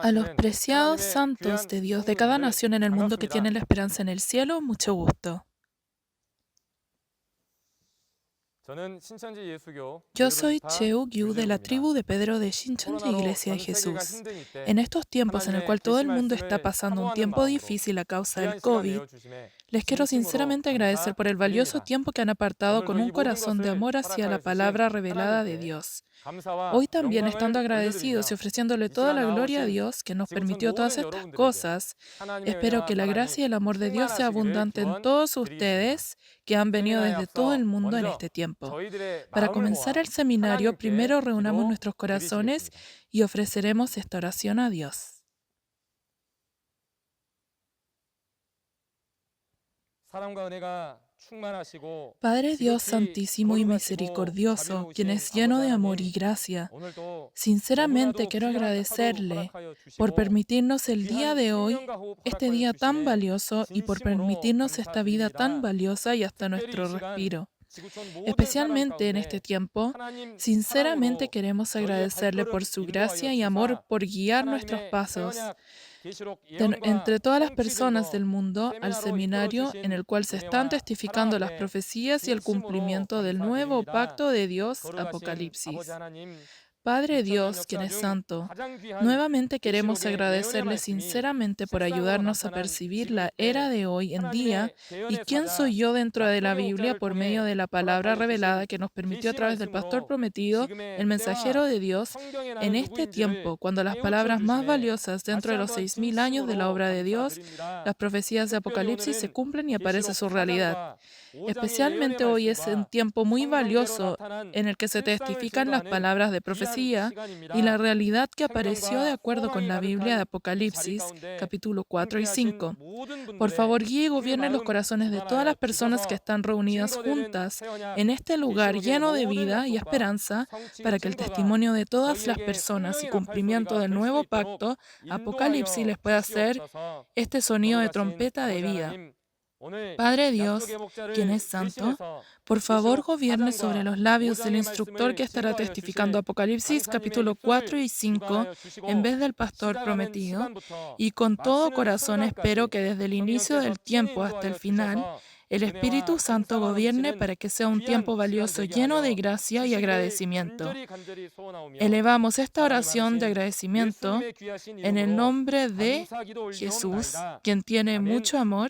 A los preciados santos de Dios de cada nación en el mundo que tienen la esperanza en el cielo, mucho gusto. Yo soy Cheu Gyu de la tribu de Pedro de Shincheonji Iglesia de Jesús. En estos tiempos en el cual todo el mundo está pasando un tiempo difícil a causa del COVID, les quiero sinceramente agradecer por el valioso tiempo que han apartado con un corazón de amor hacia la palabra revelada de Dios. Hoy también, estando agradecidos y ofreciéndole toda la gloria a Dios que nos permitió todas estas cosas, espero que la gracia y el amor de Dios sea abundante en todos ustedes que han venido desde todo el mundo en este tiempo. Para comenzar el seminario, primero reunamos nuestros corazones y ofreceremos esta oración a Dios. Padre Dios santísimo y misericordioso, quien es lleno de amor y gracia, sinceramente quiero agradecerle por permitirnos el día de hoy, este día tan valioso, y por permitirnos esta vida tan valiosa y hasta nuestro respiro. Especialmente en este tiempo, sinceramente queremos agradecerle por su gracia y amor, por guiar nuestros pasos. Entre todas las personas del mundo al seminario en el cual se están testificando las profecías y el cumplimiento del nuevo pacto de Dios, Apocalipsis. Padre Dios, quien es santo, nuevamente queremos agradecerle sinceramente por ayudarnos a percibir la era de hoy en día y quién soy yo dentro de la Biblia por medio de la palabra revelada que nos permitió a través del pastor prometido, el mensajero de Dios, en este tiempo, cuando las palabras más valiosas dentro de los 6.000 años de la obra de Dios, las profecías de Apocalipsis, se cumplen y aparece su realidad. Especialmente hoy es un tiempo muy valioso en el que se testifican las palabras de profecía y la realidad que apareció de acuerdo con la Biblia de Apocalipsis, capítulo 4 y 5. Por favor, guíe y gobierne los corazones de todas las personas que están reunidas juntas en este lugar lleno de vida y esperanza para que el testimonio de todas las personas y cumplimiento del nuevo pacto, Apocalipsis, les pueda hacer este sonido de trompeta de vida. Padre Dios, quien es santo, por favor gobierne sobre los labios del instructor que estará testificando Apocalipsis capítulo 4 y 5 en vez del pastor prometido, y con todo corazón espero que desde el inicio del tiempo hasta el final, el Espíritu Santo gobierne para que sea un tiempo valioso lleno de gracia y agradecimiento. Elevamos esta oración de agradecimiento en el nombre de Jesús, quien tiene mucho amor.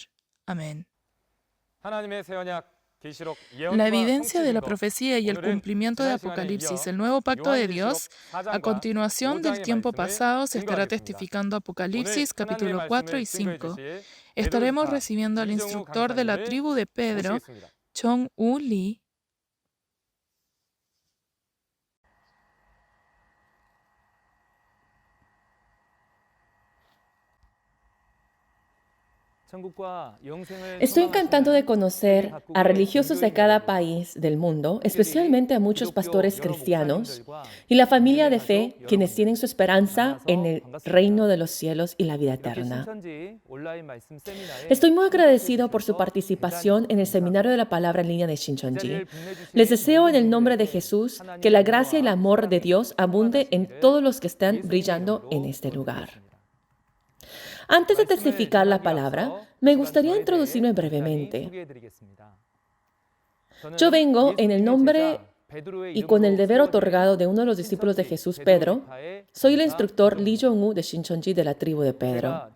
Amén. La evidencia de la profecía y el cumplimiento de Apocalipsis, el nuevo pacto de Dios, a continuación del tiempo pasado se estará testificando Apocalipsis capítulo 4 y 5. Estaremos recibiendo al instructor de la tribu de Pedro, Chong-U Lee. Estoy encantado de conocer a religiosos de cada país del mundo, especialmente a muchos pastores cristianos y la familia de fe, quienes tienen su esperanza en el reino de los cielos y la vida eterna. Estoy muy agradecido por su participación en el Seminario de la Palabra en línea de Shincheonji. Les deseo en el nombre de Jesús que la gracia y el amor de Dios abunde en todos los que están brillando en este lugar. Antes de testificar la palabra, me gustaría introducirme brevemente. Yo vengo en el nombre y con el deber otorgado de uno de los discípulos de Jesús, Pedro. Soy el instructor Lee Jong-u de Shincheonji de la tribu de Pedro.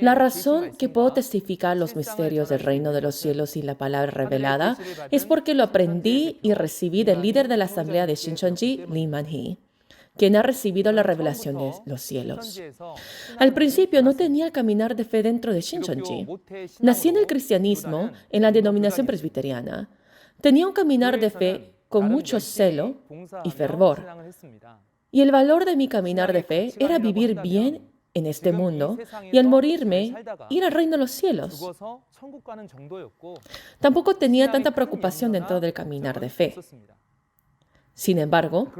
La razón que puedo testificar los misterios del reino de los cielos y la palabra revelada es porque lo aprendí y recibí del líder de la asamblea de Shincheonji, Lee Man-hee, quien ha recibido la revelación de los cielos. Al principio no tenía el caminar de fe dentro de Shincheonji. Nací en el cristianismo, en la denominación presbiteriana. Tenía un caminar de fe con mucho celo y fervor. Y el valor de mi caminar de fe era vivir bien en este mundo y al morirme ir al reino de los cielos. Tampoco tenía tanta preocupación dentro del caminar de fe. Sin embargo,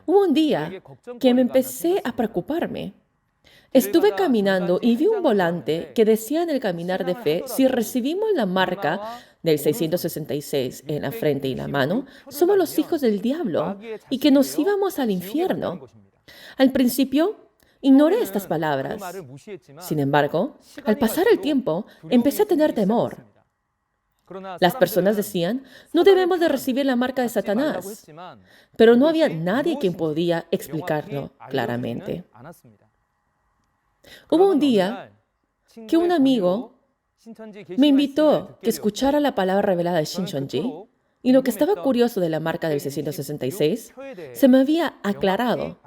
hubo un día que me empecé a preocuparme. Estuve caminando y vi un volante que decía en el caminar de fe, si recibimos la marca del 666 en la frente y la mano, somos los hijos del diablo y que nos íbamos al infierno. Al principio, ignoré estas palabras. Sin embargo, al pasar el tiempo, empecé a tener temor. Las personas decían, no debemos de recibir la marca de Satanás, pero no había nadie quien podía explicarlo claramente. Hubo un día que un amigo me invitó a que escuchara la palabra revelada de Shincheonji, y lo que estaba curioso de la marca del 666 se me había aclarado.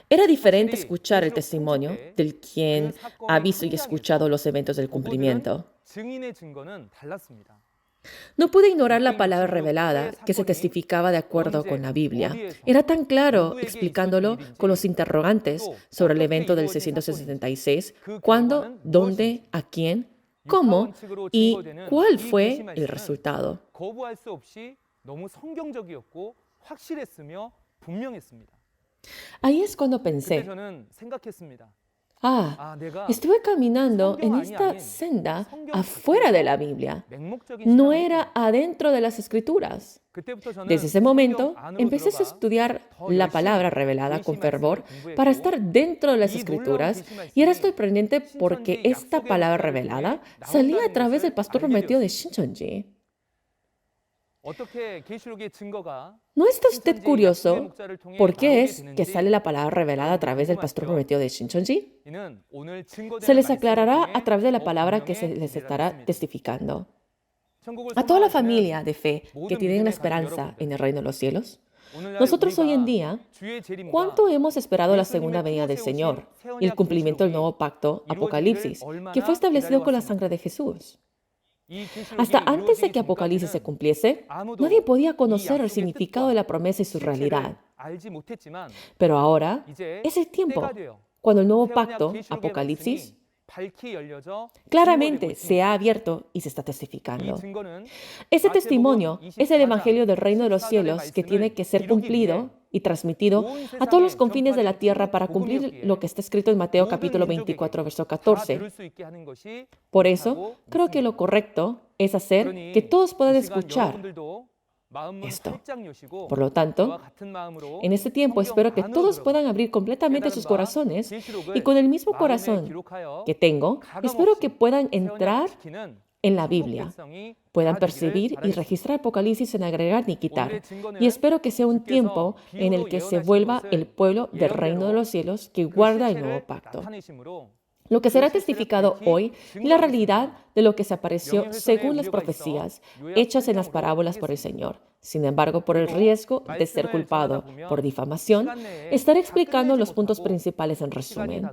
Era diferente escuchar el testimonio del quien ha visto y escuchado los eventos del cumplimiento. No pude ignorar la palabra revelada que se testificaba de acuerdo con la Biblia. Era tan claro explicándolo con los interrogantes sobre el evento del 666, cuándo, dónde, a quién, cómo y cuál fue el resultado. Ahí es cuando pensé, estuve caminando en esta senda afuera de la Biblia. No era adentro de las Escrituras. Desde ese momento, empecé a estudiar la palabra revelada con fervor para estar dentro de las Escrituras, y era sorprendente porque esta palabra revelada salía a través del pastor prometido de Shincheonji. ¿No está usted curioso por qué es que sale la palabra revelada a través del pastor prometido de Shincheonji? Se les aclarará a través de la palabra que se les estará testificando. A toda la familia de fe que tiene una esperanza en el reino de los cielos, nosotros hoy en día, ¿cuánto hemos esperado la segunda venida del Señor y el cumplimiento del nuevo pacto, Apocalipsis, que fue establecido con la sangre de Jesús? Hasta antes de que Apocalipsis se cumpliese, nadie podía conocer el significado de la promesa y su realidad. Pero ahora es el tiempo cuando el nuevo pacto, Apocalipsis, claramente se ha abierto y se está testificando. Ese testimonio es el Evangelio del Reino de los Cielos que tiene que ser cumplido y transmitido a todos los confines de la tierra para cumplir lo que está escrito en Mateo capítulo 24, verso 14. Por eso, creo que lo correcto es hacer que todos puedan escuchar esto. Por lo tanto, en este tiempo espero que todos puedan abrir completamente sus corazones y con el mismo corazón que tengo, espero que puedan entrar en la Biblia, puedan percibir y registrar Apocalipsis sin agregar ni quitar. Y espero que sea un tiempo en el que se vuelva el pueblo del reino de los cielos que guarda el nuevo pacto. Lo que será testificado hoy es la realidad de lo que se apareció según las profecías hechas en las parábolas por el Señor. Sin embargo, por el riesgo de ser culpado por difamación, estaré explicando los puntos principales en resumen.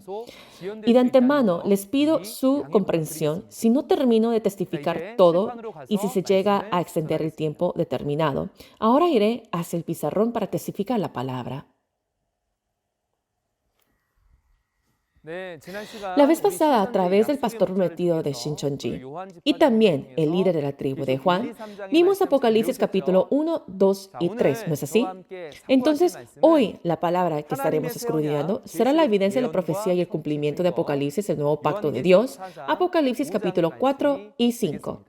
Y de antemano les pido su comprensión si no termino de testificar todo y si se llega a extender el tiempo determinado. Ahora iré hacia el pizarrón para testificar la palabra. La vez pasada, a través del pastor prometido de Shincheonji y también el líder de la tribu de Juan, vimos Apocalipsis capítulo 1, 2 y 3, ¿no es así? Entonces, hoy la palabra que estaremos escudriñando será la evidencia de la profecía y el cumplimiento de Apocalipsis, el nuevo pacto de Dios, Apocalipsis capítulo 4 y 5.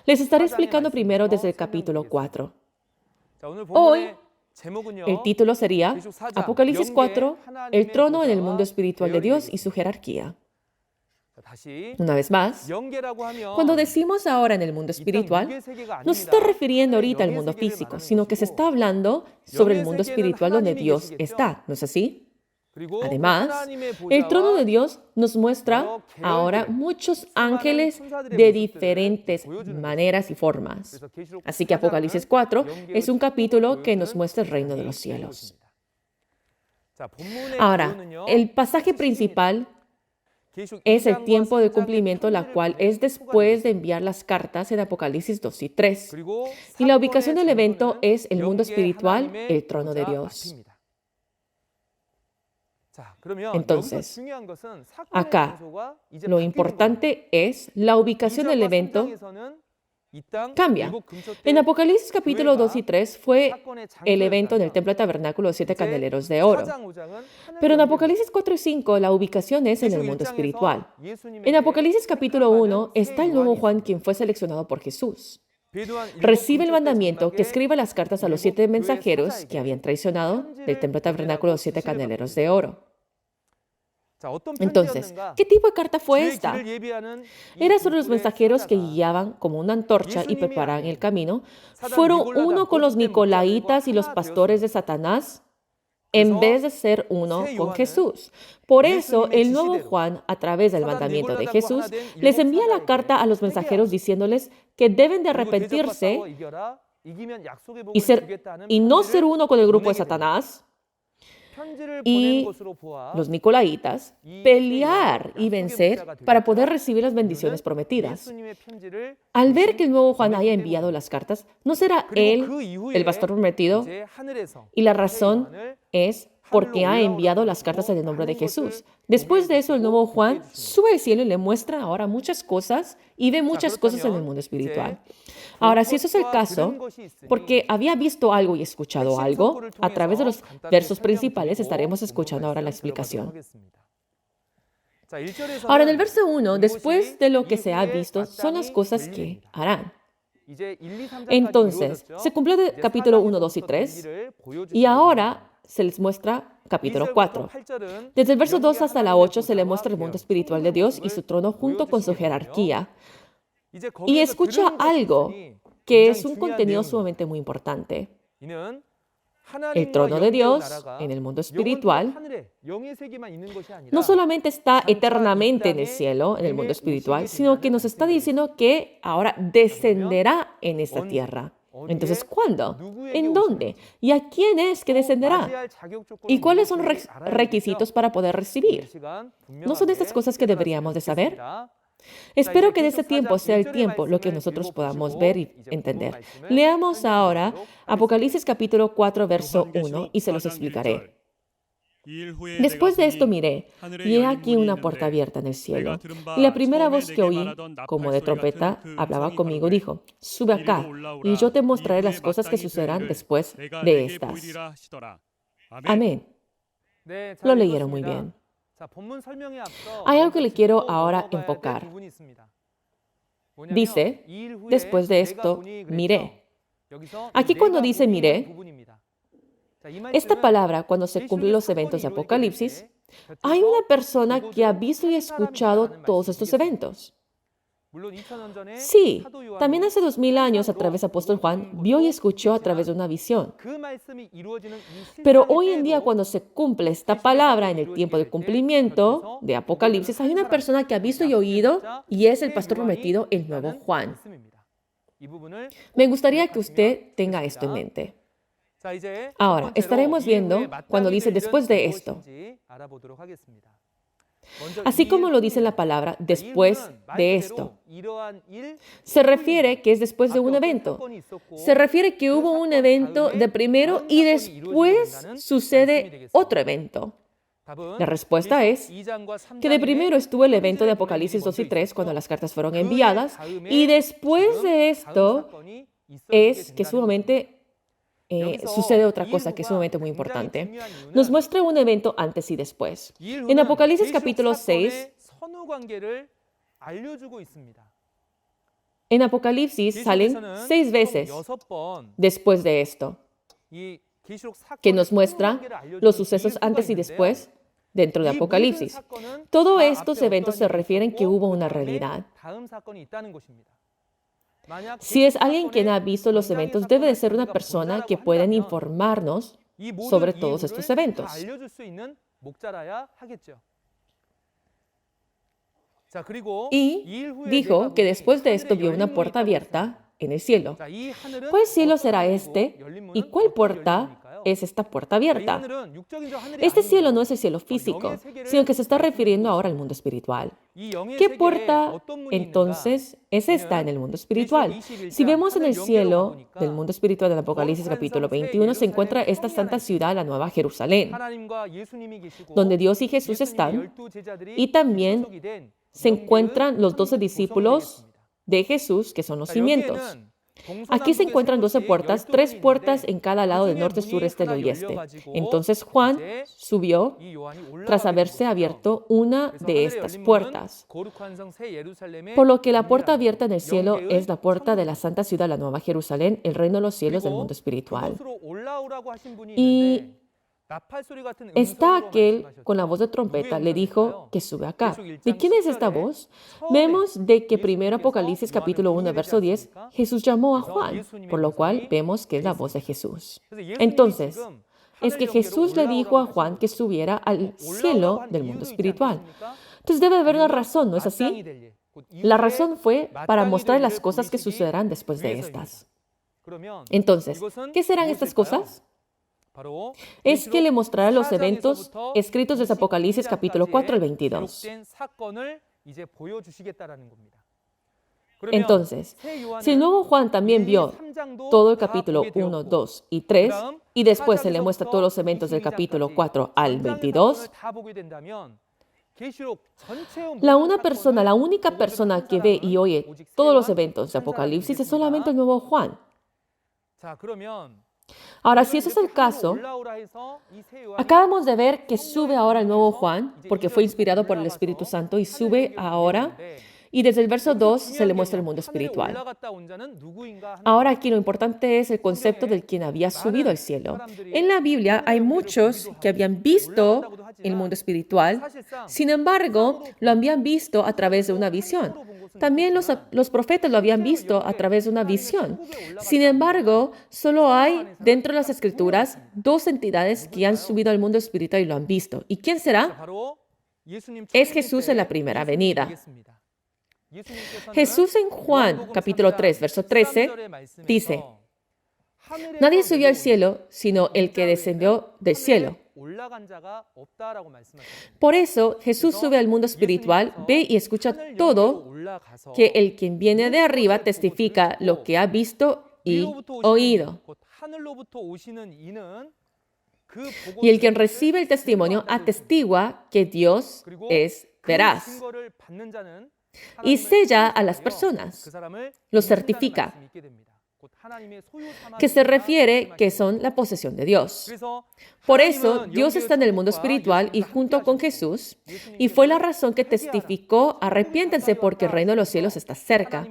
Les estaré explicando primero desde el capítulo 4. Hoy, el título sería Apocalipsis 4, el trono en el mundo espiritual de Dios y su jerarquía. Una vez más, cuando decimos ahora en el mundo espiritual, no se está refiriendo ahorita al mundo físico, sino que se está hablando sobre el mundo espiritual donde Dios está, ¿no es así? Además, el trono de Dios nos muestra ahora muchos ángeles de diferentes maneras y formas. Así que Apocalipsis 4 es un capítulo que nos muestra el reino de los cielos. Ahora, el pasaje principal es el tiempo de cumplimiento, la cual es después de enviar las cartas en Apocalipsis 2 y 3. Y la ubicación del evento es el mundo espiritual, el trono de Dios. Entonces, acá lo importante es la ubicación del evento cambia. En Apocalipsis capítulo 2 y 3 fue el evento en el templo tabernáculo de 7 candeleros de oro. Pero en Apocalipsis 4 y 5 la ubicación es en el mundo espiritual. En Apocalipsis capítulo 1 está el nuevo Juan quien fue seleccionado por Jesús. recibe el mandamiento que escriba las cartas a los 7 mensajeros que habían traicionado del templo tabernáculo los 7 caneleros de oro. Entonces, ¿qué tipo de carta fue esta? Era sobre los mensajeros que guiaban como una antorcha y preparaban el camino. Fueron uno con los nicolaitas y los pastores de Satanás, en vez de ser uno con Jesús. Por eso, el nuevo Juan, a través del mandamiento de Jesús, les envía la carta a los mensajeros diciéndoles que deben de arrepentirse y no ser uno con el grupo de Satanás y los nicolaitas, pelear y vencer para poder recibir las bendiciones prometidas. Al ver que el nuevo Juan haya enviado las cartas, ¿no será él el pastor prometido? Y la razón es porque ha enviado las cartas en el nombre de Jesús. Después de eso, el nuevo Juan sube al cielo y le muestra ahora muchas cosas y ve muchas cosas en el mundo espiritual. Ahora, si eso es el caso, porque había visto algo y escuchado algo, a través de los versos principales estaremos escuchando ahora la explicación. Ahora, en el verso 1, después de lo que se ha visto, son las cosas que harán. Entonces, se cumplió el capítulo 1, 2 y 3, y ahora se les muestra capítulo 4. Desde el verso 2 hasta la 8 se le muestra el mundo espiritual de Dios y su trono junto con su jerarquía. Y escucha algo que es un contenido sumamente muy importante. El trono de Dios en el mundo espiritual no solamente está eternamente en el cielo, en el mundo espiritual, sino que nos está diciendo que ahora descenderá en esta tierra. Entonces, ¿cuándo? ¿En dónde? ¿Y a quién es que descenderá? ¿Y cuáles son los requisitos para poder recibir? ¿No son estas cosas que deberíamos de saber? Espero que en este tiempo sea el tiempo lo que nosotros podamos ver y entender. Leamos ahora Apocalipsis capítulo 4, verso 1 y se los explicaré. Después de esto miré, y he aquí una puerta abierta en el cielo. Y la primera voz que oí, como de trompeta, hablaba conmigo, dijo, sube acá, y yo te mostraré las cosas que sucederán después de estas. Amén. Lo leyeron muy bien. Hay algo que le quiero ahora enfocar. Dice, después de esto, miré. Aquí cuando dice miré, esta palabra, cuando se cumplen los eventos de Apocalipsis, hay una persona que ha visto y escuchado todos estos eventos. Sí, también hace 2000 años a través del apóstol Juan vio y escuchó a través de una visión. Pero hoy en día cuando se cumple esta palabra en el tiempo de cumplimiento de Apocalipsis, hay una persona que ha visto y oído y es el pastor prometido, el nuevo Juan. Me gustaría que usted tenga esto en mente. Ahora, estaremos viendo cuando dice después de esto. Así como lo dice la palabra, después de esto. Se refiere que es después de un evento. Se refiere que hubo un evento de primero y después sucede otro evento. La respuesta es que de primero estuvo el evento de Apocalipsis 2 y 3 cuando las cartas fueron enviadas y después de esto es que sumamente sucede otra cosa que es sumamente muy importante. Nos muestra un evento antes y después. En Apocalipsis capítulo 6, en Apocalipsis salen 6 veces después de esto, que nos muestra los sucesos antes y después dentro de Apocalipsis. Todos estos eventos se refieren que hubo una realidad. Si es alguien quien ha visto los eventos, debe de ser una persona que pueda informarnos sobre todos estos eventos. Y dijo que después de esto vio una puerta abierta en el cielo. ¿Cuál cielo será este? ¿Y cuál puerta es esta puerta abierta? Este cielo no es el cielo físico, sino que se está refiriendo ahora al mundo espiritual. ¿Qué puerta entonces es esta en el mundo espiritual? Si vemos en el cielo del mundo espiritual del Apocalipsis capítulo 21, se encuentra esta santa ciudad, la Nueva Jerusalén, donde Dios y Jesús están, y también se encuentran los 12 discípulos de Jesús, que son los cimientos. Aquí se encuentran 12 puertas, 3 puertas en cada lado del norte, sur, este y oeste. Entonces Juan subió tras haberse abierto una de estas puertas. Por lo que la puerta abierta en el cielo es la puerta de la santa ciudad, la Nueva Jerusalén, el reino de los cielos del mundo espiritual. Y está aquel con la voz de trompeta, le dijo que sube acá. ¿De quién es esta voz? Vemos de que primero Apocalipsis capítulo 1, verso 10, Jesús llamó a Juan, por lo cual vemos que es la voz de Jesús. Entonces, es que Jesús le dijo a Juan que subiera al cielo del mundo espiritual. Entonces debe haber una razón, ¿no es así? La razón fue para mostrar las cosas que sucederán después de estas. Entonces, ¿qué serán estas cosas? Es que le mostrará los eventos escritos desde Apocalipsis capítulo 4 al 22. Entonces, si el nuevo Juan también vio todo el capítulo 1, 2 y 3, y después se le muestra todos los eventos del capítulo 4 al 22, la única persona que ve y oye todos los eventos de Apocalipsis es solamente el nuevo Juan. Ahora, si eso es el caso, acabamos de ver que sube ahora el nuevo Juan, porque fue inspirado por el Espíritu Santo, y sube ahora, y desde el verso 2 se le muestra el mundo espiritual. Ahora aquí lo importante es el concepto del quien había subido al cielo. En la Biblia hay muchos que habían visto el mundo espiritual, sin embargo, lo habían visto a través de una visión. También los profetas lo habían visto a través de una visión. Sin embargo, solo hay dentro de las Escrituras 2 entidades que han subido al mundo espiritual y lo han visto. ¿Y quién será? Es Jesús en la primera venida. Jesús en Juan, capítulo 3, verso 13, dice, nadie subió al cielo sino el que descendió del cielo. Por eso Jesús sube al mundo espiritual, ve y escucha todo, que el quien viene de arriba testifica lo que ha visto y oído. Y el quien recibe el testimonio atestigua que Dios es veraz y sella a las personas, lo certifica, que se refiere que son la posesión de Dios. Por eso, Dios está en el mundo espiritual y junto con Jesús, y fue la razón que testificó, arrepiéntense porque el reino de los cielos está cerca.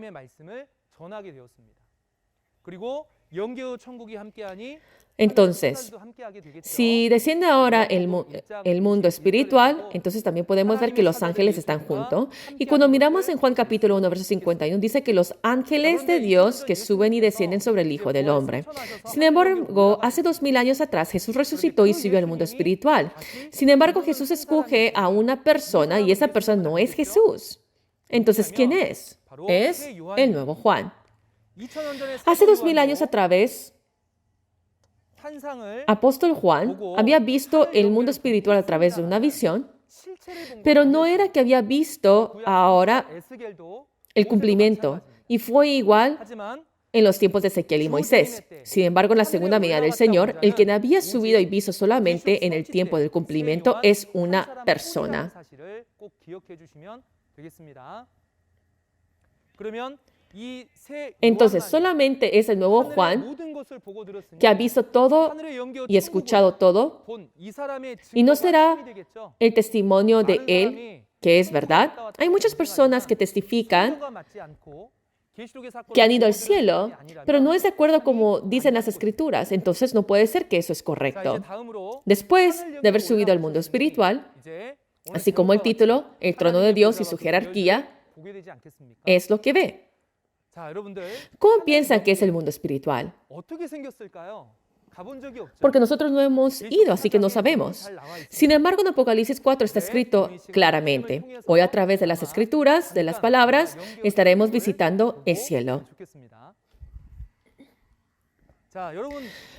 Entonces, si desciende ahora el mundo espiritual, entonces también podemos ver que los ángeles están juntos. Y cuando miramos en Juan capítulo 1, verso 51, dice que los ángeles de Dios que suben y descienden sobre el Hijo del Hombre. Sin embargo, hace 2000 años atrás, Jesús resucitó y subió al mundo espiritual. Sin embargo, Jesús escoge a una persona y esa persona no es Jesús. Entonces, ¿quién es? Es el nuevo Juan. Hace 2000 años atrás, Apóstol Juan había visto el mundo espiritual a través de una visión, pero no era que había visto ahora el cumplimiento, y fue igual en los tiempos de Ezequiel y Moisés. Sin embargo, en la segunda venida del Señor, el quien había subido y visto solamente en el tiempo del cumplimiento es una persona. Entonces, solamente es el nuevo Juan que ha visto todo y escuchado todo, y no será el testimonio de él que es verdad. Hay muchas personas que testifican que han ido al cielo, pero no es de acuerdo como dicen las Escrituras, entonces no puede ser que eso es correcto. Después de haber subido al mundo espiritual, así como el título, el trono de Dios y su jerarquía, es lo que ve. ¿Cómo piensan que es el mundo espiritual? Porque nosotros no hemos ido, así que no sabemos. Sin embargo, en Apocalipsis 4 está escrito claramente. Hoy, a través de las Escrituras, de las palabras, estaremos visitando el cielo.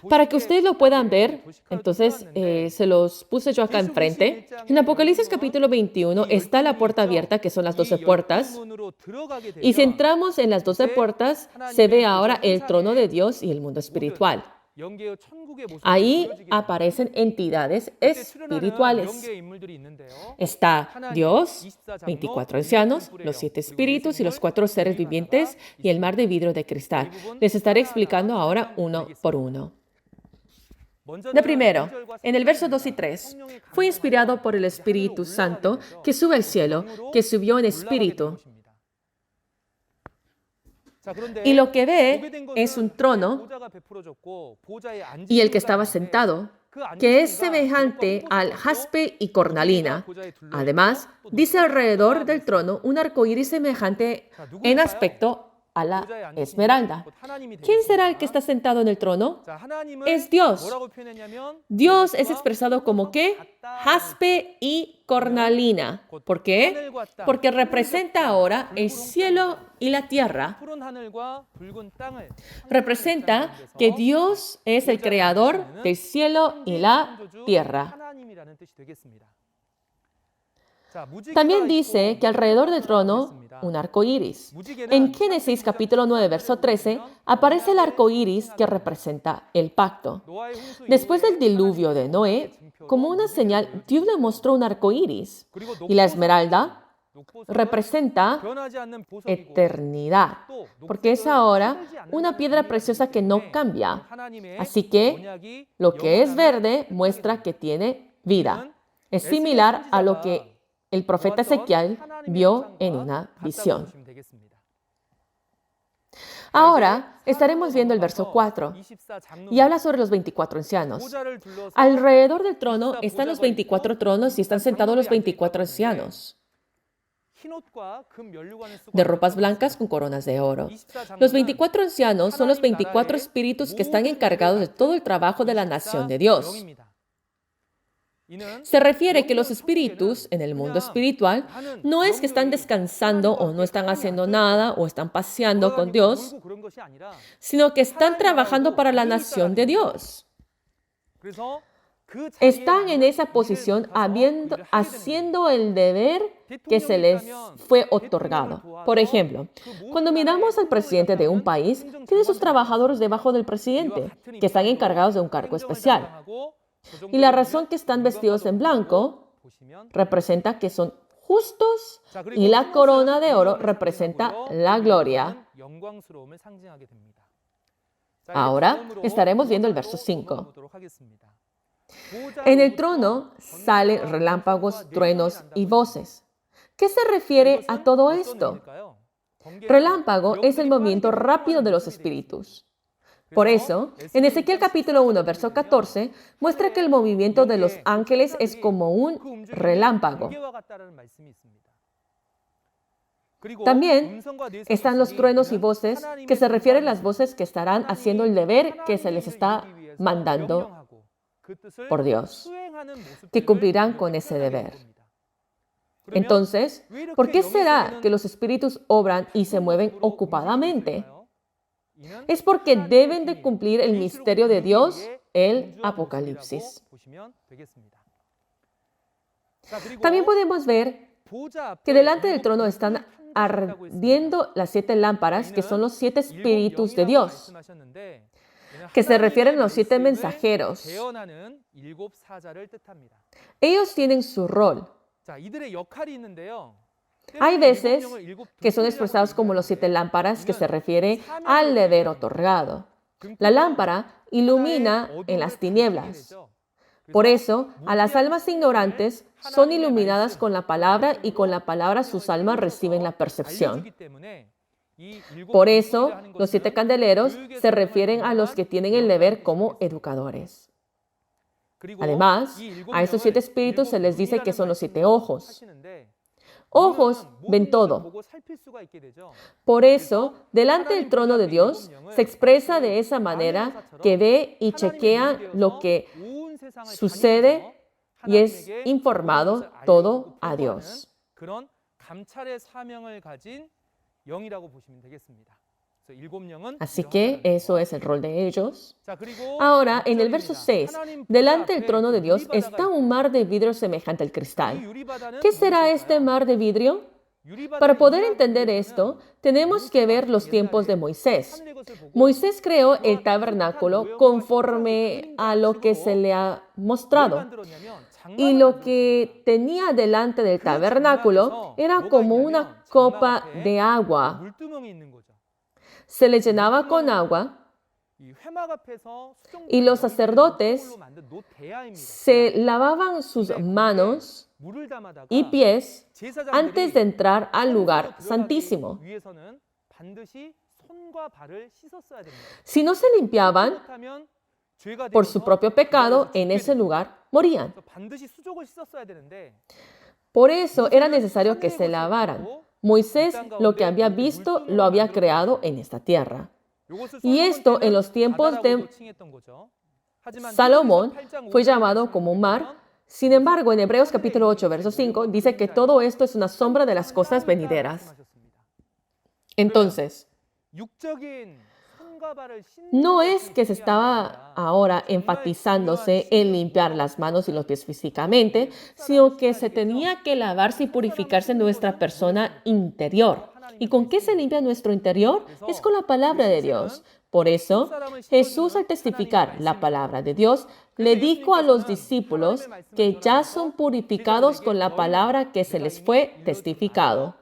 Para que ustedes lo puedan ver, entonces se los puse yo acá enfrente. En Apocalipsis capítulo 21 está la puerta abierta, que son las 12 puertas. Y si entramos en las 12 puertas, se ve ahora el trono de Dios y el mundo espiritual. Ahí aparecen entidades espirituales. Está Dios, 24 ancianos, los 7 espíritus y los 4 seres vivientes y el mar de vidrio de cristal. Les estaré explicando ahora uno por uno. De primero, en el verso 2 y 3, fue inspirado por el Espíritu Santo que sube al cielo, que subió en espíritu. Y lo que ve es un trono y el que estaba sentado, que es semejante al jaspe y cornalina. Además, dice alrededor del trono un arco iris semejante en aspecto a la esmeralda. ¿Quién será el que está sentado en el trono? Es Dios. Dios es expresado como ¿qué? Jaspe y cornalina. ¿Por qué? Porque representa ahora el cielo y la tierra. Representa que Dios es el creador del cielo y la tierra. También dice que alrededor del trono un arco iris. En Génesis capítulo 9, verso 13, aparece el arco iris que representa el pacto. Después del diluvio de Noé, como una señal, Dios le mostró un arco iris. Y la esmeralda representa eternidad, porque es ahora una piedra preciosa que no cambia. Así que lo que es verde muestra que tiene vida. Es similar a lo que el profeta Ezequiel vio en una visión. Ahora estaremos viendo el verso 4 y habla sobre los 24 ancianos. Alrededor del trono están los 24 tronos y están sentados los 24 ancianos de ropas blancas con coronas de oro. Los 24 ancianos son los 24 espíritus que están encargados de todo el trabajo de la nación de Dios. Se refiere que los espíritus en el mundo espiritual no es que están descansando o no están haciendo nada o están paseando con Dios, sino que están trabajando para la nación de Dios. Están en esa posición haciendo el deber que se les fue otorgado. Por ejemplo, cuando miramos al presidente de un país, tiene sus trabajadores debajo del presidente, que están encargados de un cargo especial. Y la razón que están vestidos en blanco representa que son justos y la corona de oro representa la gloria. Ahora estaremos viendo el verso 5. En el trono salen relámpagos, truenos y voces. ¿Qué se refiere a todo esto? Relámpago es el movimiento rápido de los espíritus. Por eso, en Ezequiel capítulo 1, verso 14, muestra que el movimiento de los ángeles es como un relámpago. También están los truenos y voces, que se refieren a las voces que estarán haciendo el deber que se les está mandando por Dios, que cumplirán con ese deber. Entonces, ¿por qué será que los espíritus obran y se mueven ocupadamente? Es porque deben de cumplir el misterio de Dios, el Apocalipsis. También podemos ver que delante del trono están ardiendo las 7 lámparas, que son los 7 espíritus de Dios, que se refieren a los 7 mensajeros. Ellos tienen su rol. Hay veces que son expresados como los 7 lámparas, que se refiere al deber otorgado. La lámpara ilumina en las tinieblas. Por eso, a las almas ignorantes son iluminadas con la palabra y con la palabra sus almas reciben la percepción. Por eso, los 7 candeleros se refieren a los que tienen el deber como educadores. Además, a estos 7 espíritus se les dice que son los 7 ojos. Ojos ven todo. Por eso, delante del trono de Dios, se expresa de esa manera que ve y chequea lo que sucede y es informado todo a Dios. Así que eso es el rol de ellos. Ahora, en el verso 6, delante del trono de Dios está un mar de vidrio semejante al cristal. ¿Qué será este mar de vidrio? Para poder entender esto, tenemos que ver los tiempos de Moisés. Moisés creó el tabernáculo conforme a lo que se le ha mostrado. Y lo que tenía delante del tabernáculo era como una copa de agua. Se le llenaba con agua y los sacerdotes se lavaban sus manos y pies antes de entrar al lugar santísimo. Si no se limpiaban por su propio pecado en ese lugar, morían. Por eso era necesario que se lavaran. Moisés lo que había visto lo había creado en esta tierra. Y esto en los tiempos de Salomón fue llamado como mar. Sin embargo, en Hebreos capítulo 8, verso 5, dice que todo esto es una sombra de las cosas venideras. Entonces, no es que se estaba ahora enfatizándose en limpiar las manos y los pies físicamente, sino que se tenía que lavarse y purificarse nuestra persona interior. ¿Y con qué se limpia nuestro interior? Es con la palabra de Dios. Por eso, Jesús, al testificar la palabra de Dios, le dijo a los discípulos que ya son purificados con la palabra que se les fue testificado.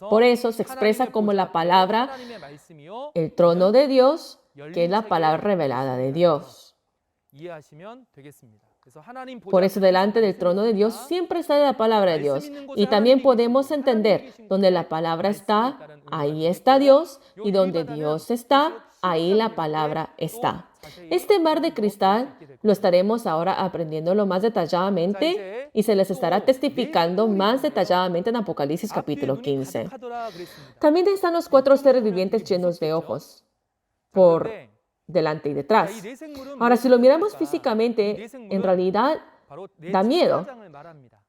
Por eso se expresa como la palabra, el trono de Dios, que es la palabra revelada de Dios. Por eso delante del trono de Dios siempre está la palabra de Dios. Y también podemos entender, donde la palabra está, ahí está Dios, y donde Dios está, ahí la palabra está. Este mar de cristal lo estaremos ahora aprendiéndolo más detalladamente y se les estará testificando más detalladamente en Apocalipsis capítulo 15. También están los 4 seres vivientes llenos de ojos por delante y detrás. Ahora, si lo miramos físicamente, en realidad da miedo.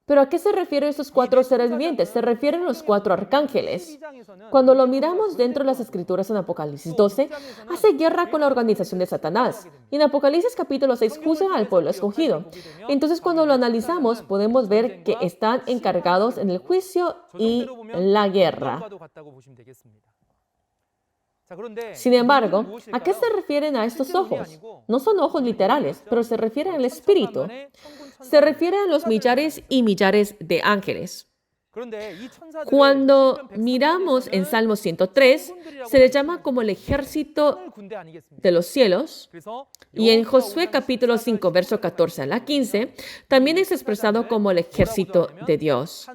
¿Pero a qué se refieren estos 4 seres vivientes? Se refieren a los 4 arcángeles. Cuando lo miramos dentro de las Escrituras en Apocalipsis 12, hace guerra con la organización de Satanás. Y en Apocalipsis capítulo 6 juzga al pueblo escogido. Entonces, cuando lo analizamos, podemos ver que están encargados en el juicio y la guerra. Sin embargo, ¿a qué se refieren a estos ojos? No son ojos literales, pero se refieren al espíritu. Se refiere a los millares y millares de ángeles. Cuando miramos en Salmo 103, se les llama como el ejército de los cielos. Y en Josué capítulo 5, verso 14 a la 15, también es expresado como el ejército de Dios.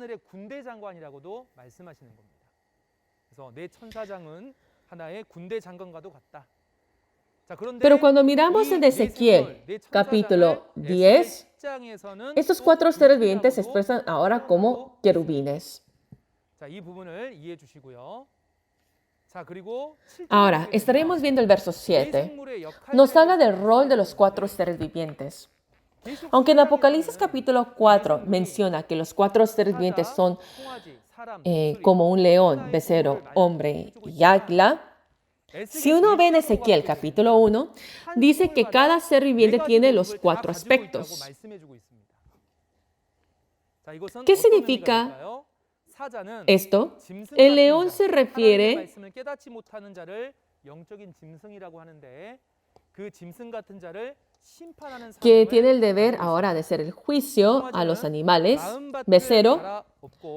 Pero cuando miramos en Ezequiel capítulo 10, estos 4 seres vivientes se expresan ahora como querubines. Ahora, estaremos viendo el verso 7. Nos habla del rol de los 4 seres vivientes. Aunque en Apocalipsis capítulo 4 menciona que los 4 seres vivientes son como un león, becerro, hombre y águila, si uno ve en Ezequiel capítulo 1, dice que cada ser viviente tiene los 4 aspectos. ¿Qué significa esto? El león se refiere que tiene el deber ahora de hacer el juicio a los animales. Becerro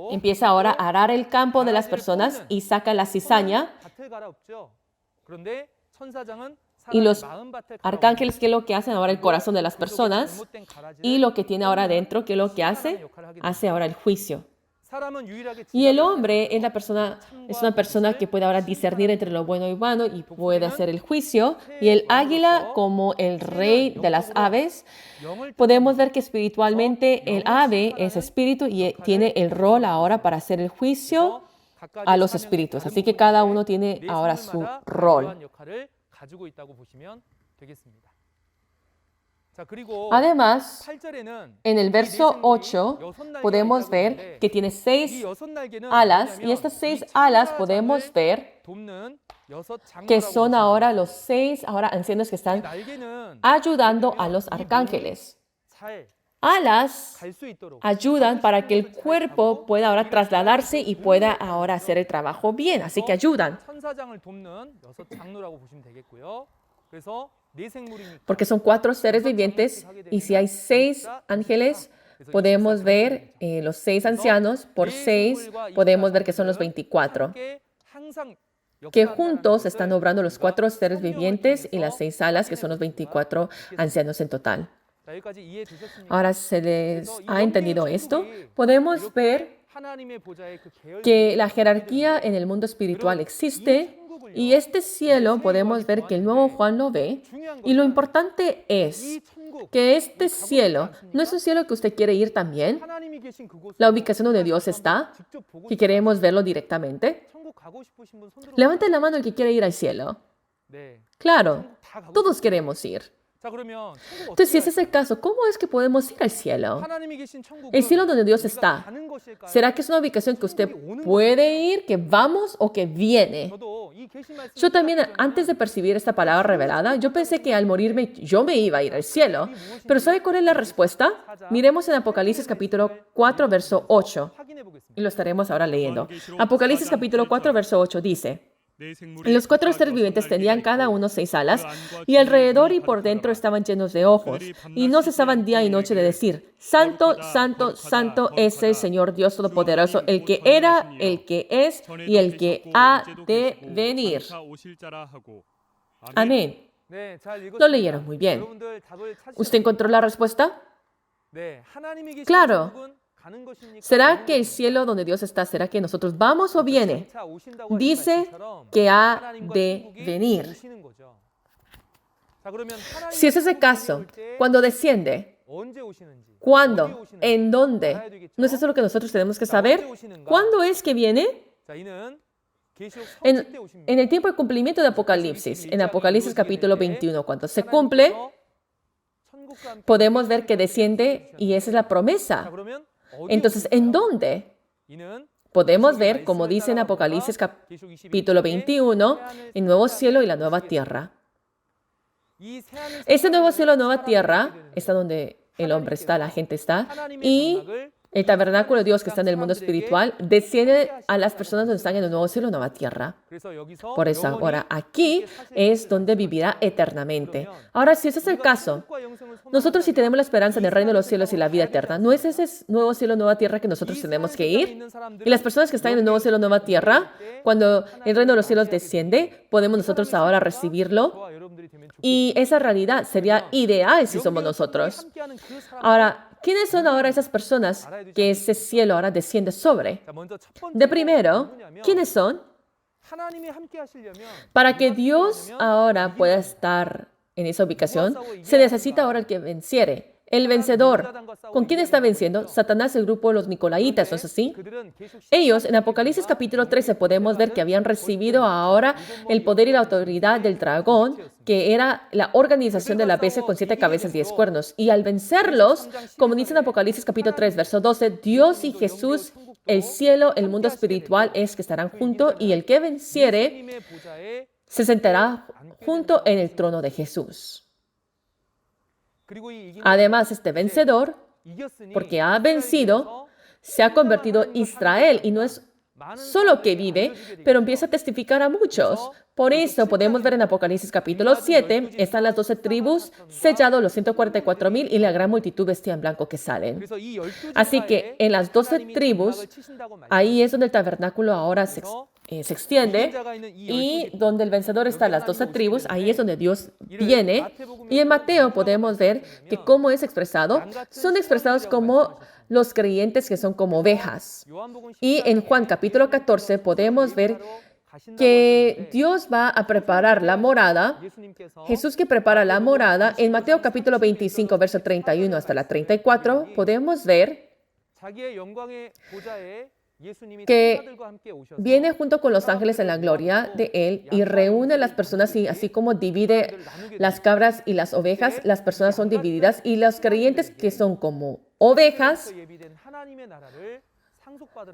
empieza ahora a arar el campo de las personas y saca la cizaña. Y los arcángeles, ¿qué es lo que hacen ahora? El corazón de las personas. Y lo que tiene ahora dentro, ¿qué es lo que hace? Hace ahora el juicio. Y el hombre es una persona que puede ahora discernir entre lo bueno y malo y puede hacer el juicio. Y el águila, como el rey de las aves, podemos ver que espiritualmente el ave es espíritu y tiene el rol ahora para hacer el juicio a los espíritus. Así que cada uno tiene ahora su rol. Además, en el verso 8 podemos ver que tiene 6 alas y estas 6 alas podemos ver que son ahora los 6 ancianos que están ayudando a los arcángeles. alas ayudan para que el cuerpo pueda ahora trasladarse y pueda ahora hacer el trabajo bien. Así que ayudan. Porque son 4 seres vivientes y si hay 6 ángeles, podemos ver los 6 ancianos por 6, podemos ver que son los 24, que juntos están obrando los 4 seres vivientes y las 6 alas, que son los 24 ancianos en total. Ahora, ¿se les ha entendido esto? Podemos ver que la jerarquía en el mundo espiritual existe y este cielo podemos ver que el nuevo Juan lo ve. Y lo importante es que este cielo no es un cielo que usted quiere ir también. La ubicación donde Dios está, que queremos verlo directamente. Levante la mano el que quiere ir al cielo. Claro, todos queremos ir. Entonces, si ese es el caso, ¿cómo es que podemos ir al cielo? El cielo donde Dios está, ¿será que es una ubicación que usted puede ir, que vamos o que viene? Yo también, antes de percibir esta palabra revelada, yo pensé que al morirme yo me iba a ir al cielo. Pero ¿sabe cuál es la respuesta? Miremos en Apocalipsis capítulo 4, verso 8. Y lo estaremos ahora leyendo. Apocalipsis capítulo 4, verso 8 dice: los 4 seres vivientes tenían cada uno 6 alas, y alrededor y por dentro estaban llenos de ojos, y no cesaban día y noche de decir: Santo, Santo, Santo es el Señor Dios Todopoderoso, el que era, el que es y el que ha de venir. Amén. Lo leyeron muy bien. ¿Usted encontró la respuesta? Claro. ¿Será que el cielo donde Dios está, será que nosotros vamos o viene? Dice que ha de venir. Si ese es el caso, cuando desciende, ¿cuándo? ¿En dónde? ¿No es eso lo que nosotros tenemos que saber? ¿Cuándo es que viene? En el tiempo de cumplimiento de Apocalipsis, en Apocalipsis capítulo 21, cuando se cumple, podemos ver que desciende y esa es la promesa. Entonces, ¿en dónde? Podemos ver, como dice en Apocalipsis capítulo 21, el nuevo cielo y la nueva tierra. Ese nuevo cielo y nueva tierra está donde el hombre está, la gente está, y el tabernáculo de Dios que está en el mundo espiritual desciende a las personas donde están en el nuevo cielo y nueva tierra. Por eso ahora aquí es donde vivirá eternamente. Ahora, si ese es el caso, nosotros sí tenemos la esperanza en el reino de los cielos y la vida eterna. ¿No es ese nuevo cielo y nueva tierra que nosotros tenemos que ir? Y las personas que están en el nuevo cielo y nueva tierra, cuando el reino de los cielos desciende, podemos nosotros ahora recibirlo. Y esa realidad sería ideal si somos nosotros. Ahora, ¿quiénes son ahora esas personas que ese cielo ahora desciende sobre? De primero, ¿quiénes son? Para que Dios ahora pueda estar en esa ubicación, se necesita ahora el que venciere. El vencedor. ¿Con quién está venciendo? Satanás, el grupo de los Nicolaitas, ¿no es así? Ellos, en Apocalipsis capítulo 13, podemos ver que habían recibido ahora el poder y la autoridad del dragón, que era la organización de la bestia con 7 cabezas y 10 cuernos. Y al vencerlos, como dice en Apocalipsis capítulo 3, verso 12, Dios y Jesús, el cielo, el mundo espiritual es que estarán juntos, y el que venciere se sentará junto en el trono de Jesús. Además, este vencedor, porque ha vencido, se ha convertido en Israel, y no es solo que vive, pero empieza a testificar a muchos. Por eso podemos ver en Apocalipsis capítulo 7, están las 12 tribus, sellados los 144,000 y la gran multitud vestida en blanco que salen. Así que en las 12 tribus, ahí es donde el tabernáculo ahora se extiende, y donde el vencedor está en las 12 tribus, ahí es donde Dios viene. Y en Mateo podemos ver que cómo es expresado, son expresados como los creyentes que son como ovejas. Y en Juan capítulo 14 podemos ver que Dios va a preparar la morada, Jesús que prepara la morada. En Mateo capítulo 25, verso 31 hasta la 34, podemos ver que viene junto con los ángeles en la gloria de Él y reúne a las personas, y así como divide las cabras y las ovejas, las personas son divididas, y los creyentes que son como ovejas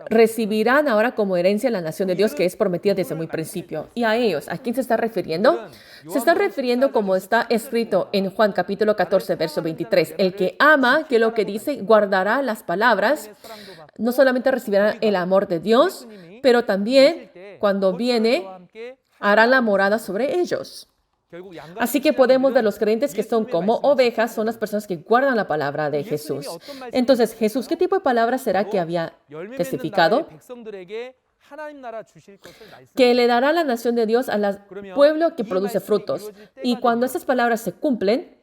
recibirán ahora como herencia la nación de Dios que es prometida desde muy principio. Y a ellos, ¿a quién se está refiriendo? Se está refiriendo como está escrito en Juan capítulo 14, verso 23. El que ama, que lo que dice, guardará las palabras, no solamente recibirá el amor de Dios, pero también cuando viene, hará la morada sobre ellos. Así que podemos ver los creyentes que son como ovejas, son las personas que guardan la palabra de Jesús. Entonces, Jesús, ¿qué tipo de palabra será que había testificado? Que le dará la nación de Dios al pueblo que produce frutos. Y cuando esas palabras se cumplen,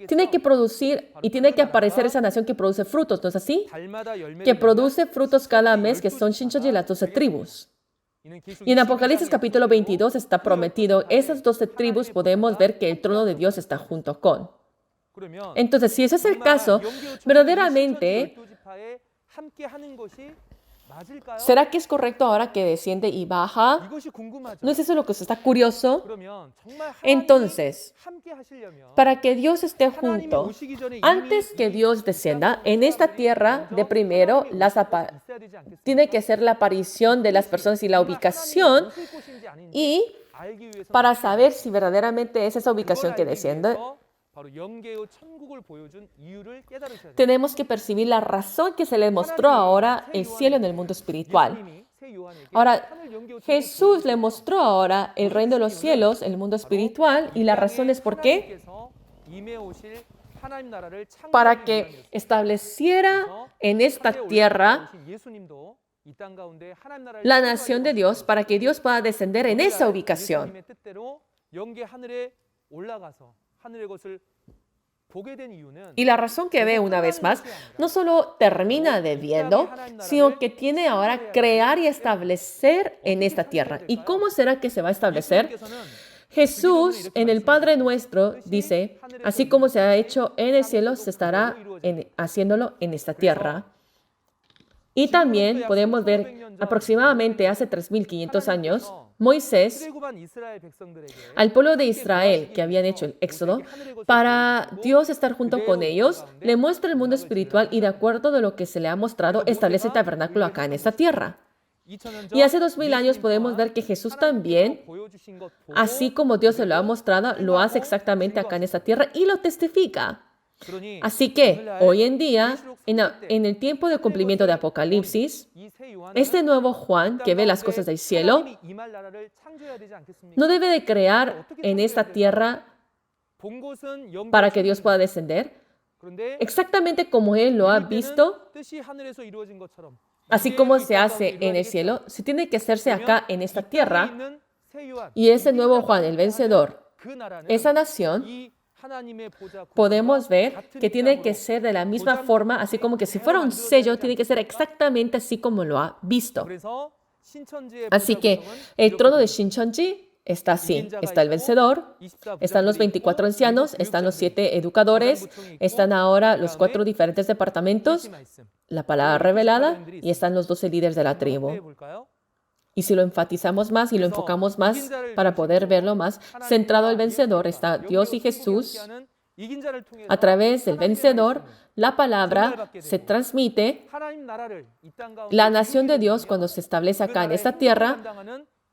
tiene que producir y tiene que aparecer esa nación que produce frutos, ¿no es así? Que produce frutos cada mes, que son Shincheonji, las 12 tribus. Y en Apocalipsis capítulo 22 está prometido, esas 12 tribus podemos ver que el trono de Dios está junto con. Entonces, si ese es el caso, verdaderamente, ¿será que es correcto ahora que desciende y baja? ¿No es eso lo que usted está curioso? Entonces, para que Dios esté junto, antes que Dios descienda, en esta tierra, de primero, tiene que ser la aparición de las personas y la ubicación, y para saber si verdaderamente es esa ubicación que desciende, tenemos que percibir la razón que se le mostró ahora el cielo en el mundo espiritual. Ahora, Jesús le mostró ahora el reino de los cielos, el mundo espiritual, y la razón es por qué. Para que estableciera en esta tierra la nación de Dios, para que Dios pueda descender en esa ubicación. Y la razón que ve una vez más, no solo termina de viendo, sino que tiene ahora crear y establecer en esta tierra. ¿Y cómo será que se va a establecer? Jesús en el Padre Nuestro dice, así como se ha hecho en el cielo, se estará haciéndolo en esta tierra. Y también podemos ver aproximadamente hace 3.500 años, Moisés, al pueblo de Israel que habían hecho el éxodo, para Dios estar junto con ellos, le muestra el mundo espiritual y de acuerdo de lo que se le ha mostrado, establece el tabernáculo acá en esta tierra. Y hace 2.000 años podemos ver que Jesús también, así como Dios se lo ha mostrado, lo hace exactamente acá en esta tierra y lo testifica. Así que hoy en día, en el tiempo de cumplimiento de Apocalipsis, este nuevo Juan que ve las cosas del cielo no debe de crear en esta tierra para que Dios pueda descender, exactamente como Él lo ha visto, así como se hace en el cielo, se tiene que hacerse acá en esta tierra. Y ese nuevo Juan, el vencedor, esa nación, podemos ver que tiene que ser de la misma forma, así como que si fuera un sello, tiene que ser exactamente así como lo ha visto. Así que el trono de Shincheonji está así. Está el vencedor, están los 24 ancianos, están los 7 educadores, están ahora los 4 diferentes departamentos, la palabra revelada, y están los 12 líderes de la tribu. Y si lo enfatizamos más y lo enfocamos más para poder verlo más, centrado el vencedor está Dios y Jesús. A través del vencedor, la palabra se transmite. La nación de Dios, cuando se establece acá en esta tierra,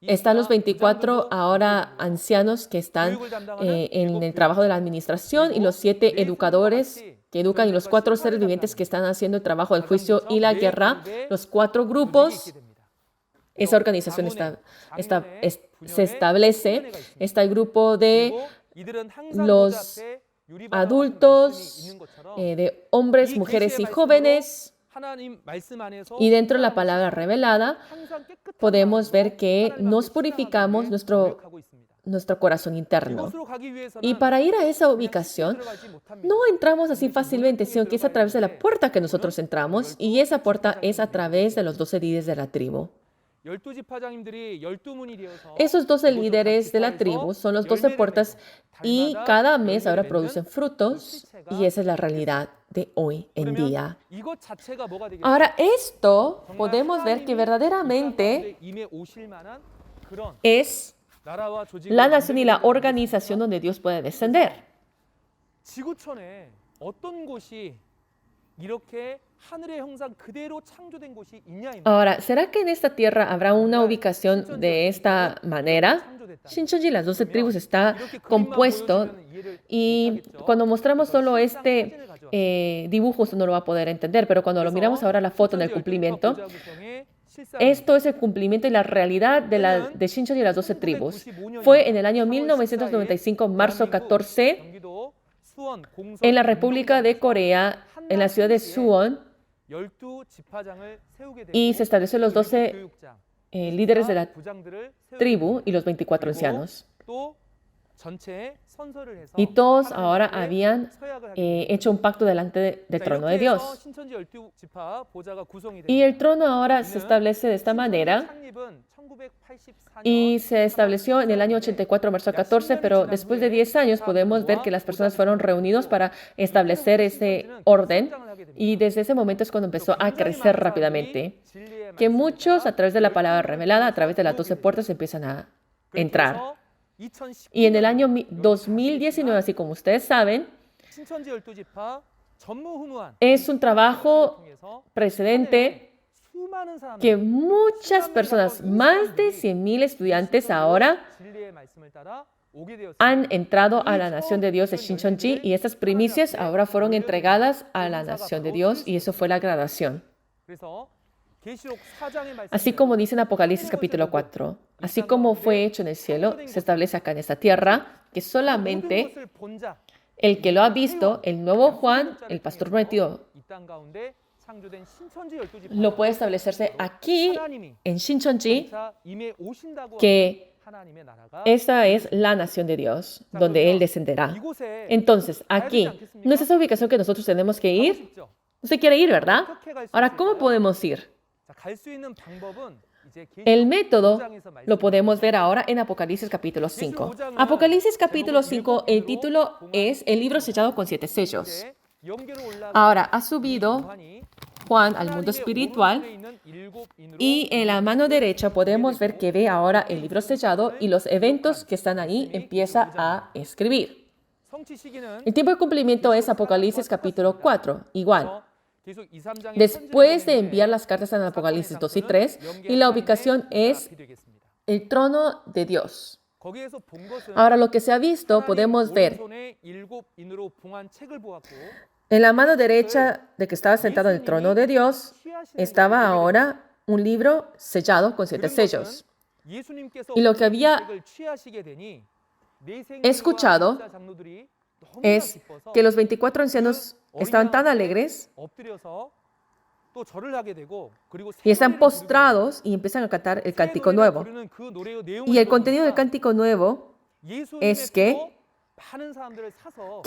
están los 24 ahora ancianos que están en el trabajo de la administración y los 7 educadores que educan y los 4 seres vivientes que están haciendo el trabajo del juicio y la guerra, los 4 grupos. Esa organización se establece. Está el grupo de los adultos, de hombres, mujeres y jóvenes. Y dentro de la palabra revelada podemos ver que nos purificamos nuestro corazón interno. Y para ir a esa ubicación, no entramos así fácilmente, sino que es a través de la puerta que nosotros entramos. Y esa puerta es a través de los 12 líderes de la tribu. Esos 12 líderes de la tribu son los 12 puertas y cada mes ahora producen frutos y esa es la realidad de hoy en día. Ahora esto podemos ver que verdaderamente es la nación y la organización donde Dios puede descender. Ahora, ¿será que en esta tierra habrá una ubicación de esta manera? Shincheonji, las 12 tribus, está compuesto y cuando mostramos solo este dibujo, usted no lo va a poder entender, pero cuando lo miramos ahora la foto en el cumplimiento, esto es el cumplimiento y la realidad de Shincheonji y las 12 tribus. Fue en el año 1995, marzo 14, en la República de Corea, en la ciudad de Suwon, y se establecieron los 12 líderes de la tribu y los 24 ancianos. Y todos ahora habían hecho un pacto delante del trono de Dios. Y el trono ahora se establece de esta manera. Y se estableció en el año 84, marzo 14, pero después de 10 años podemos ver que las personas fueron reunidos para establecer ese orden. Y desde ese momento es cuando empezó a crecer rápidamente. Que muchos, a través de la palabra revelada, a través de las 12 puertas, empiezan a entrar. Y en el año 2019, así como ustedes saben, es un trabajo precedente que muchas personas, más de 100,000 estudiantes ahora, han entrado a la nación de Dios de Shincheonji y estas primicias ahora fueron entregadas a la nación de Dios y eso fue la graduación. Así como dice en Apocalipsis capítulo 4, así como fue hecho en el cielo, se establece acá en esta tierra, que solamente el que lo ha visto, el nuevo Juan, el pastor prometido, lo puede establecerse aquí en Shincheonji, que esa es la nación de Dios, donde Él descenderá. Entonces, aquí, ¿no es esa ubicación que nosotros tenemos que ir? Usted quiere ir, ¿verdad? Ahora, ¿cómo podemos ir? El método lo podemos ver ahora en Apocalipsis capítulo 5. Apocalipsis capítulo 5, el título es El libro sellado con 7 sellos. Ahora, ha subido Juan al mundo espiritual y en la mano derecha podemos ver que ve ahora el libro sellado y los eventos que están ahí empieza a escribir. El tiempo de cumplimiento es Apocalipsis capítulo 4, igual. Después de enviar las cartas en Apocalipsis 2 y 3, y la ubicación es el trono de Dios. Ahora, lo que se ha visto, podemos ver en la mano derecha de que estaba sentado en el trono de Dios, estaba ahora un libro sellado con 7 sellos. Y lo que había escuchado es que los 24 ancianos estaban tan alegres y están postrados y empiezan a cantar el cántico nuevo. Y el contenido del cántico nuevo es que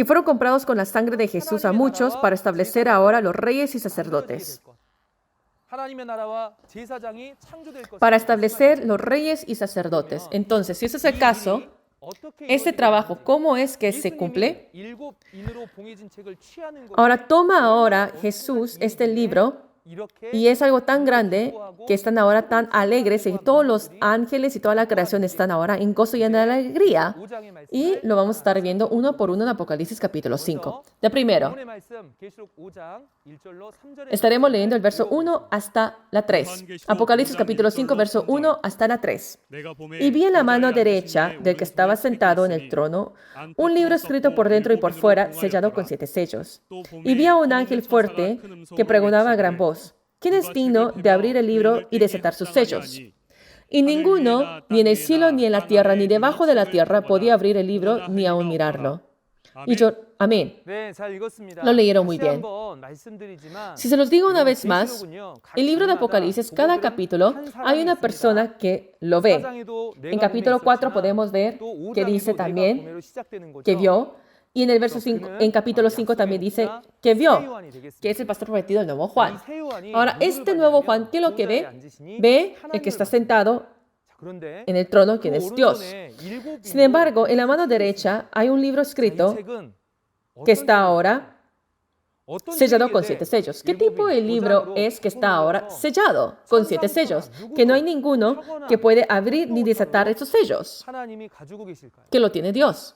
fueron comprados con la sangre de Jesús a muchos para establecer ahora los reyes y sacerdotes. Para establecer los reyes y sacerdotes. Entonces, si ese es el caso, este trabajo, ¿cómo es que se cumple? Ahora, toma ahora Jesús este libro y es algo tan grande que están ahora tan alegres y todos los ángeles y toda la creación están ahora en gozo y en alegría. Y lo vamos a estar viendo uno por uno en Apocalipsis capítulo 5. De primero, estaremos leyendo el verso 1 hasta la 3. Apocalipsis capítulo 5, verso 1 hasta la 3. Y vi en la mano derecha del que estaba sentado en el trono un libro escrito por dentro y por fuera, sellado con 7 sellos. Y vi a un ángel fuerte que pregonaba a gran voz: ¿Quién es digno de abrir el libro y desatar sus sellos? Y ninguno, ni en el cielo, ni en la tierra, ni debajo de la tierra, podía abrir el libro ni aún mirarlo. Y yo, amén. Lo leyeron muy bien. Si se los digo una vez más, el libro de Apocalipsis, cada capítulo, hay una persona que lo ve. En capítulo 4 podemos ver que dice también que vio. Y en el verso 5, en capítulo 5 también dice que vio, que es el pastor prometido, el nuevo Juan. Ahora, este nuevo Juan, ¿qué es lo que ve? Ve el que está sentado en el trono, quien es Dios. Sin embargo, en la mano derecha hay un libro escrito que está ahora sellado con 7 sellos. ¿Qué tipo de libro es que está ahora sellado con 7 sellos? Que no hay ninguno que puede abrir ni desatar esos sellos. Que lo tiene Dios.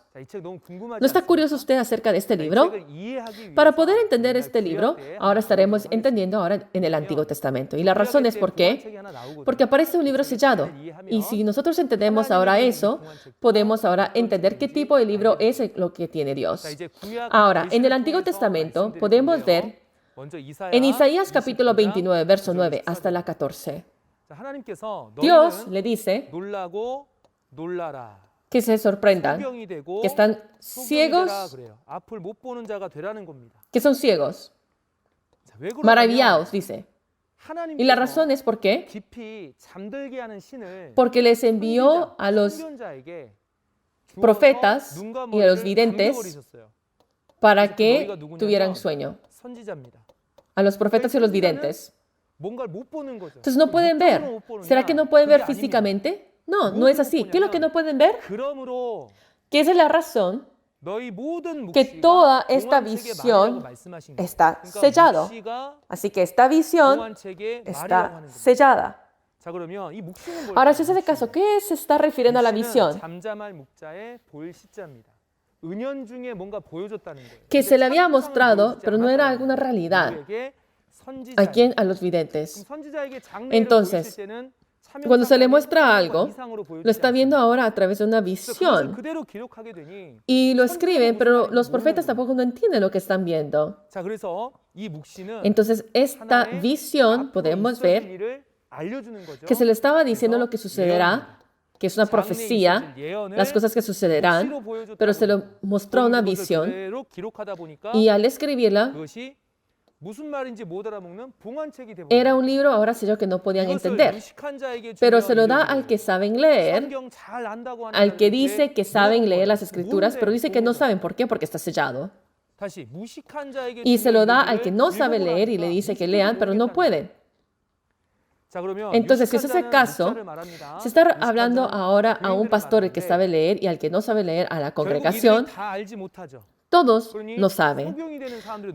¿No está curioso usted acerca de este libro? Para poder entender este libro, ahora estaremos entendiendo ahora en el Antiguo Testamento. Y la razón es ¿por qué? Porque aparece un libro sellado. Y si nosotros entendemos ahora eso, podemos ahora entender qué tipo de libro es lo que tiene Dios. Ahora, en el Antiguo Testamento podemos ver en Isaías capítulo 29, verso 9 hasta la 14. Dios le dice que se sorprendan, que están ciegos, que son ciegos, maravillados, dice. Y la razón es ¿por qué? Porque les envió a los profetas y a los videntes para que tuvieran sueño. A los profetas y a los videntes. Entonces no pueden ver. ¿Será que no pueden ver físicamente? No, no es así. ¿Qué es lo que no pueden ver? Que esa es la razón que toda esta visión está sellado. Así que esta visión está sellada. Ahora, si se hace caso, ¿qué se está refiriendo a la visión? Que se le había mostrado, pero no era alguna realidad. ¿A quién? A los videntes. Entonces, cuando se le muestra algo, lo está viendo ahora a través de una visión. Y lo escriben, pero los profetas tampoco no entienden lo que están viendo. Entonces, esta visión, podemos ver que se le estaba diciendo lo que sucederá, que es una profecía, las cosas que sucederán, pero se le mostró una visión. Y al escribirla, era un libro ahora sí yo que no podían entender, pero se lo da al que saben leer, al que dice que saben leer las escrituras, pero dice que no saben por qué, porque está sellado. Y se lo da al que no sabe leer y le dice que lean, pero no pueden. Entonces, si se hace caso, se está hablando ahora a un pastor que sabe leer y al que no sabe leer a la congregación. Todos lo saben.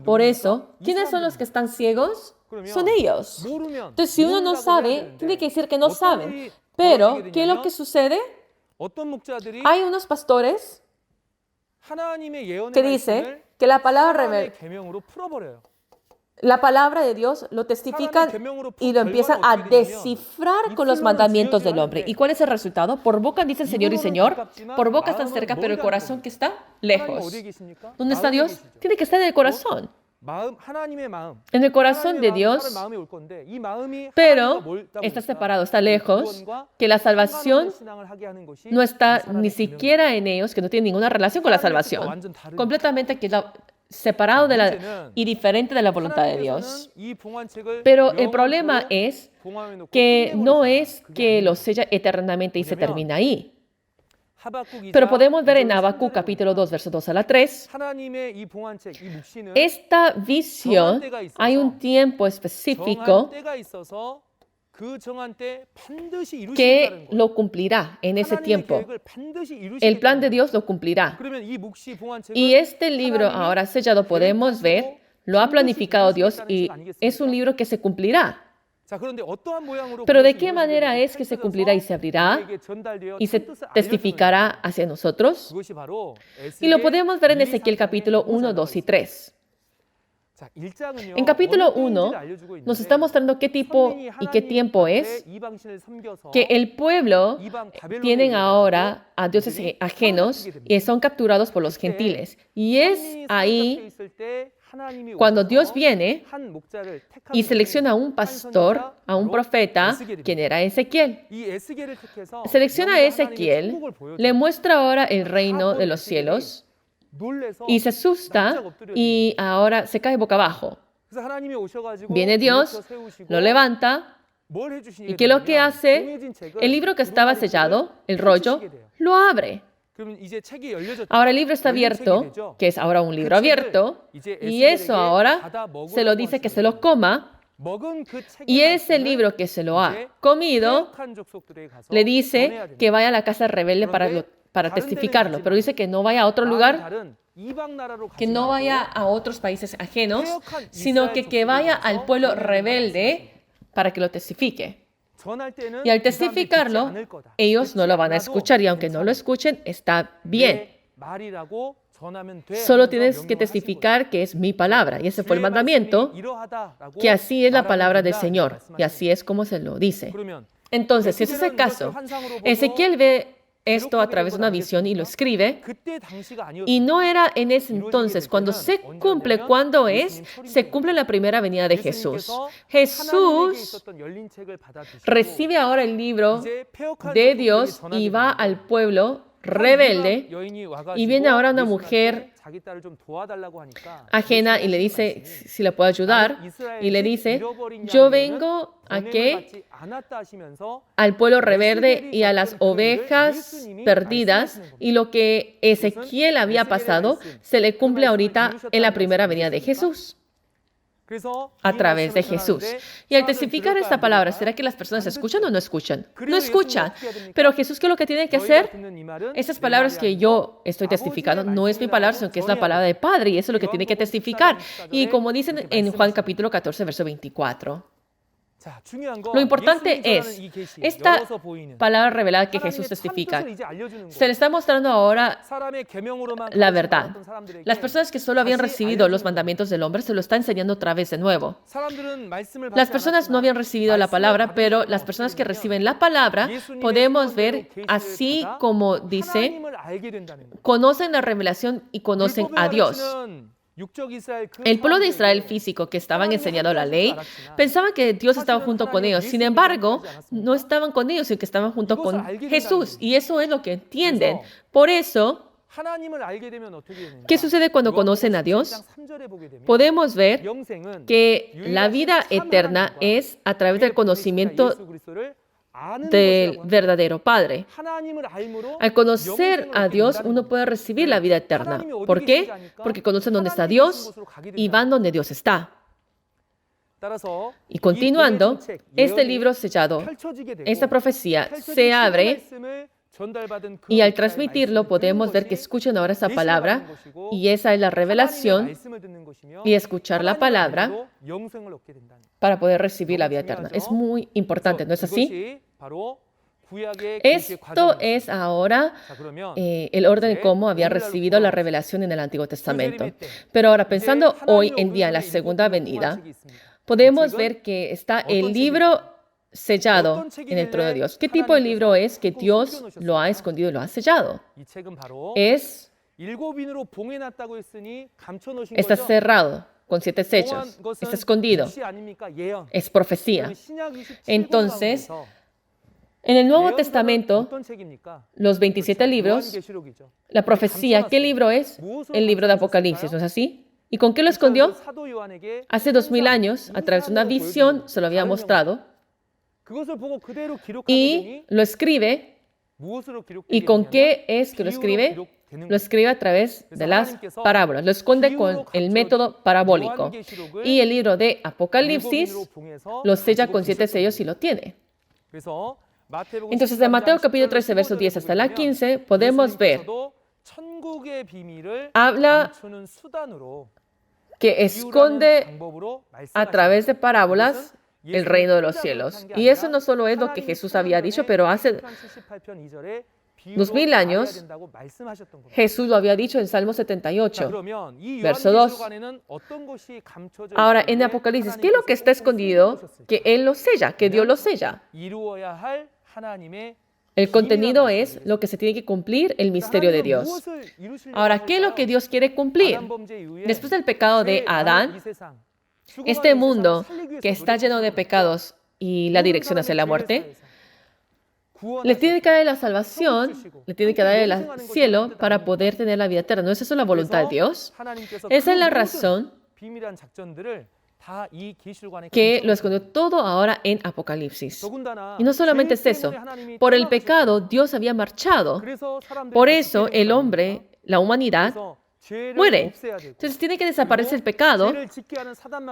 Por eso, ¿quiénes son los que están ciegos? Son ellos. Entonces, si uno no sabe, tiene que decir que no saben. Pero, ¿qué es lo que sucede? Hay unos pastores que dicen que la palabra de Dios lo testifican y lo empiezan a descifrar con los mandamientos del hombre. ¿Y cuál es el resultado? Por boca dice Señor y Señor, por boca están cerca, pero el corazón que está lejos. ¿Dónde está Dios? Tiene que estar en el corazón. En el corazón de Dios, pero está separado, está lejos, que la salvación no está ni siquiera en ellos, que no tiene ninguna relación con la salvación. Completamente separado y diferente de la voluntad de Dios. Pero el problema es que no es que lo sella eternamente y se termina ahí. Pero podemos ver en Habacuc capítulo 2, versos 2 a la 3, esta visión, hay un tiempo específico que lo cumplirá en ese tiempo. El plan de Dios lo cumplirá. Y este libro ahora sellado podemos ver, lo ha planificado Dios y es un libro que se cumplirá. Pero ¿de qué manera es que se cumplirá y se abrirá y se testificará hacia nosotros? Y lo podemos ver en Ezequiel capítulo 1, 2 y 3. En capítulo 1 nos está mostrando qué tipo y qué tiempo es que el pueblo tienen ahora a dioses ajenos y son capturados por los gentiles. Y es ahí cuando Dios viene y selecciona a un pastor, a un profeta, quien era Ezequiel. Selecciona a Ezequiel, le muestra ahora el reino de los cielos y se asusta y ahora se cae boca abajo. Viene Dios, lo levanta y ¿qué es lo que hace? El libro que estaba sellado, el rollo, lo abre. Ahora el libro está abierto, que es ahora un libro abierto, y eso ahora se lo dice que se lo coma, y ese libro que se lo ha comido, le dice que vaya a la casa rebelde para testificarlo, pero dice que no vaya a otro lugar, que no vaya a otros países ajenos, sino que vaya al pueblo rebelde para que lo testifique. Y al testificarlo, ellos no lo van a escuchar y aunque no lo escuchen, está bien. Solo tienes que testificar que es mi palabra. Y ese fue el mandamiento, que así es la palabra del Señor. Y así es como se lo dice. Entonces, si ese es el caso, Ezequiel ve esto a través de una visión y lo escribe. Y no era en ese entonces, cuando se cumple, ¿cuándo es? Se cumple la primera venida de Jesús. Jesús recibe ahora el libro de Dios y va al pueblo rebelde, y viene ahora una mujer ajena y le dice si la puede ayudar, y le dice, yo vengo a que al pueblo rebelde y a las ovejas perdidas, y lo que Ezequiel había pasado se le cumple ahorita en la primera venida de Jesús, a través de Jesús. Y al testificar esta palabra, ¿será que las personas escuchan o no escuchan? No escuchan. Pero Jesús, ¿qué es lo que tiene que hacer? Esas palabras que yo estoy testificando no es mi palabra, sino que es la palabra del Padre, y eso es lo que tiene que testificar. Y como dicen en Juan capítulo 14, verso 24. Lo importante es, esta palabra revelada que Jesús testifica, se le está mostrando ahora la verdad. Las personas que solo habían recibido los mandamientos del hombre se lo está enseñando otra vez de nuevo. Las personas no habían recibido la palabra, pero las personas que reciben la palabra, podemos ver, así como dice, conocen la revelación y conocen a Dios. El pueblo de Israel físico, que estaban enseñando la ley, pensaban que Dios estaba junto con ellos. Sin embargo, no estaban con ellos, sino que estaban junto con Jesús. Y eso es lo que entienden. Por eso, ¿qué sucede cuando conocen a Dios? Podemos ver que la vida eterna es a través del conocimiento del verdadero Padre. Al conocer a Dios, uno puede recibir la vida eterna. ¿Por qué? Porque conocen dónde está Dios y van donde Dios está. Y continuando, este libro sellado, esta profecía se abre, y al transmitirlo podemos ver que escuchan ahora esa palabra, y esa es la revelación, y escuchar la palabra para poder recibir la vida eterna. Es muy importante, ¿no es así? Esto es ahora el orden de cómo había recibido la revelación en el Antiguo Testamento. Pero ahora, pensando hoy en día en la segunda venida, podemos ver que está el libro sellado en el trono de Dios. ¿Qué tipo de libro es que Dios lo ha escondido y lo ha sellado? Está cerrado con 7 sellos. Está escondido. Es profecía. Entonces, en el Nuevo Testamento, los 27 libros, la profecía, ¿qué libro es? El libro de Apocalipsis, ¿no es así? ¿Y con qué lo escondió? Hace 2000 años, a través de una visión, se lo había mostrado. Y lo escribe. ¿Y con qué es que lo escribe? Lo escribe a través de las parábolas. Lo esconde con el método parabólico. Y el libro de Apocalipsis lo sella con 7 sellos y lo tiene. Entonces, de Mateo capítulo 13, verso 10 hasta la 15, podemos ver, habla que esconde a través de parábolas el reino de los cielos. Y eso no solo es lo que Jesús había dicho, pero hace 2000 años, Jesús lo había dicho en Salmo 78, verso 2. Ahora, en Apocalipsis, ¿qué es lo que está escondido? Que Él lo sella, que Dios lo sella. El contenido es lo que se tiene que cumplir, el misterio de Dios. Ahora, ¿qué es lo que Dios quiere cumplir? Después del pecado de Adán, este mundo que está lleno de pecados y la dirección hacia la muerte, le tiene que dar la salvación, le tiene que dar el cielo para poder tener la vida eterna. ¿No es eso la voluntad de Dios? Esa es la razón que lo escondió todo ahora en Apocalipsis. Y no solamente es eso. Por el pecado, Dios había marchado. Por eso el hombre, la humanidad, muere. Entonces tiene que desaparecer el pecado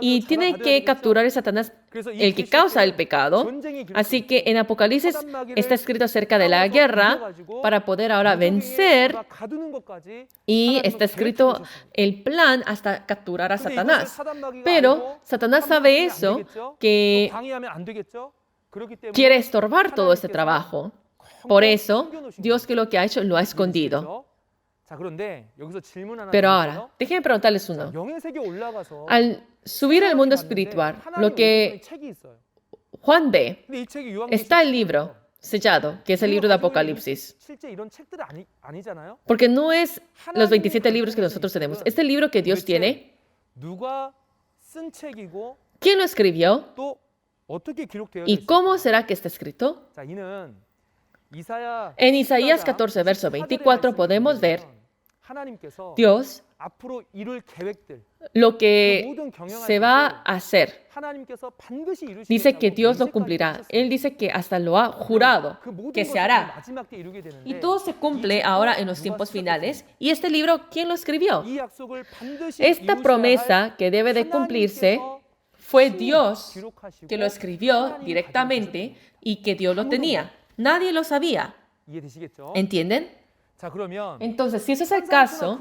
y tiene que capturar a Satanás, el que causa el pecado. Así que en Apocalipsis está escrito acerca de la guerra para poder ahora vencer, y está escrito el plan hasta capturar a Satanás. Pero Satanás sabe eso, que quiere estorbar todo este trabajo. Por eso, Dios, que lo que ha hecho, lo ha escondido. Pero ahora, déjenme preguntarles uno. Al subir al mundo espiritual, lo que Juan ve, está el libro sellado, que es el libro de Apocalipsis. Porque no es los 27 libros que nosotros tenemos. Este libro que Dios tiene, ¿quién lo escribió? ¿Y cómo será que está escrito? En Isaías 14, verso 24, podemos ver Dios lo que se va a hacer. Dice que Dios lo cumplirá. Él dice que hasta lo ha jurado, que se hará. Y todo se cumple ahora en los tiempos finales. ¿Y este libro quién lo escribió? Esta promesa que debe de cumplirse fue Dios que lo escribió directamente y que Dios lo tenía. Nadie lo sabía. ¿Entienden? Entonces, si ese es el caso,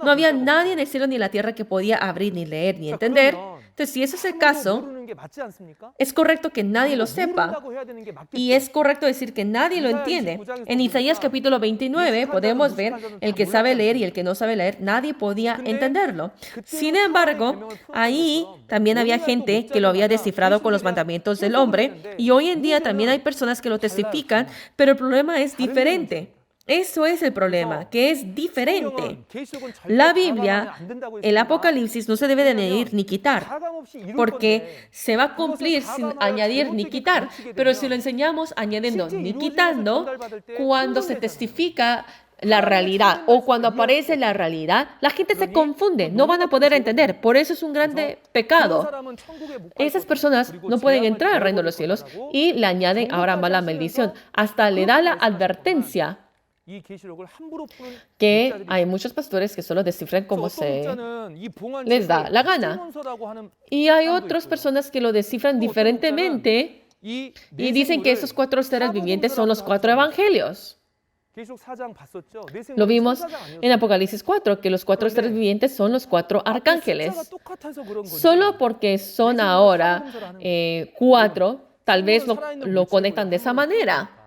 no había nadie en el cielo ni en la tierra que podía abrir, ni leer, ni entender. Entonces, si ese es el caso, es correcto que nadie lo sepa y es correcto decir que nadie lo entiende. En Isaías capítulo 29 podemos ver el que sabe leer y el que no sabe leer, nadie podía entenderlo. Sin embargo, ahí también había gente que lo había descifrado con los mandamientos del hombre y hoy en día también hay personas que lo testifican, pero el problema es diferente. Eso es el problema, que es diferente. La Biblia, el Apocalipsis, no se debe de añadir ni quitar, porque se va a cumplir sin añadir ni quitar. Pero si lo enseñamos añadiendo ni quitando, cuando se testifica la realidad o cuando aparece la realidad, la gente se confunde, no van a poder entender. Por eso es un grande pecado. Esas personas no pueden entrar al reino de los cielos y le añaden ahora más la maldición. Hasta le da la advertencia que hay muchos pastores que solo descifran como se les da la gana. Y hay otras personas que lo descifran diferentemente y dicen que esos 4 seres vivientes son los 4 evangelios. Lo vimos en Apocalipsis 4, que los 4 seres vivientes son los 4 arcángeles. Solo porque son ahora 4, tal vez lo conectan de esa manera.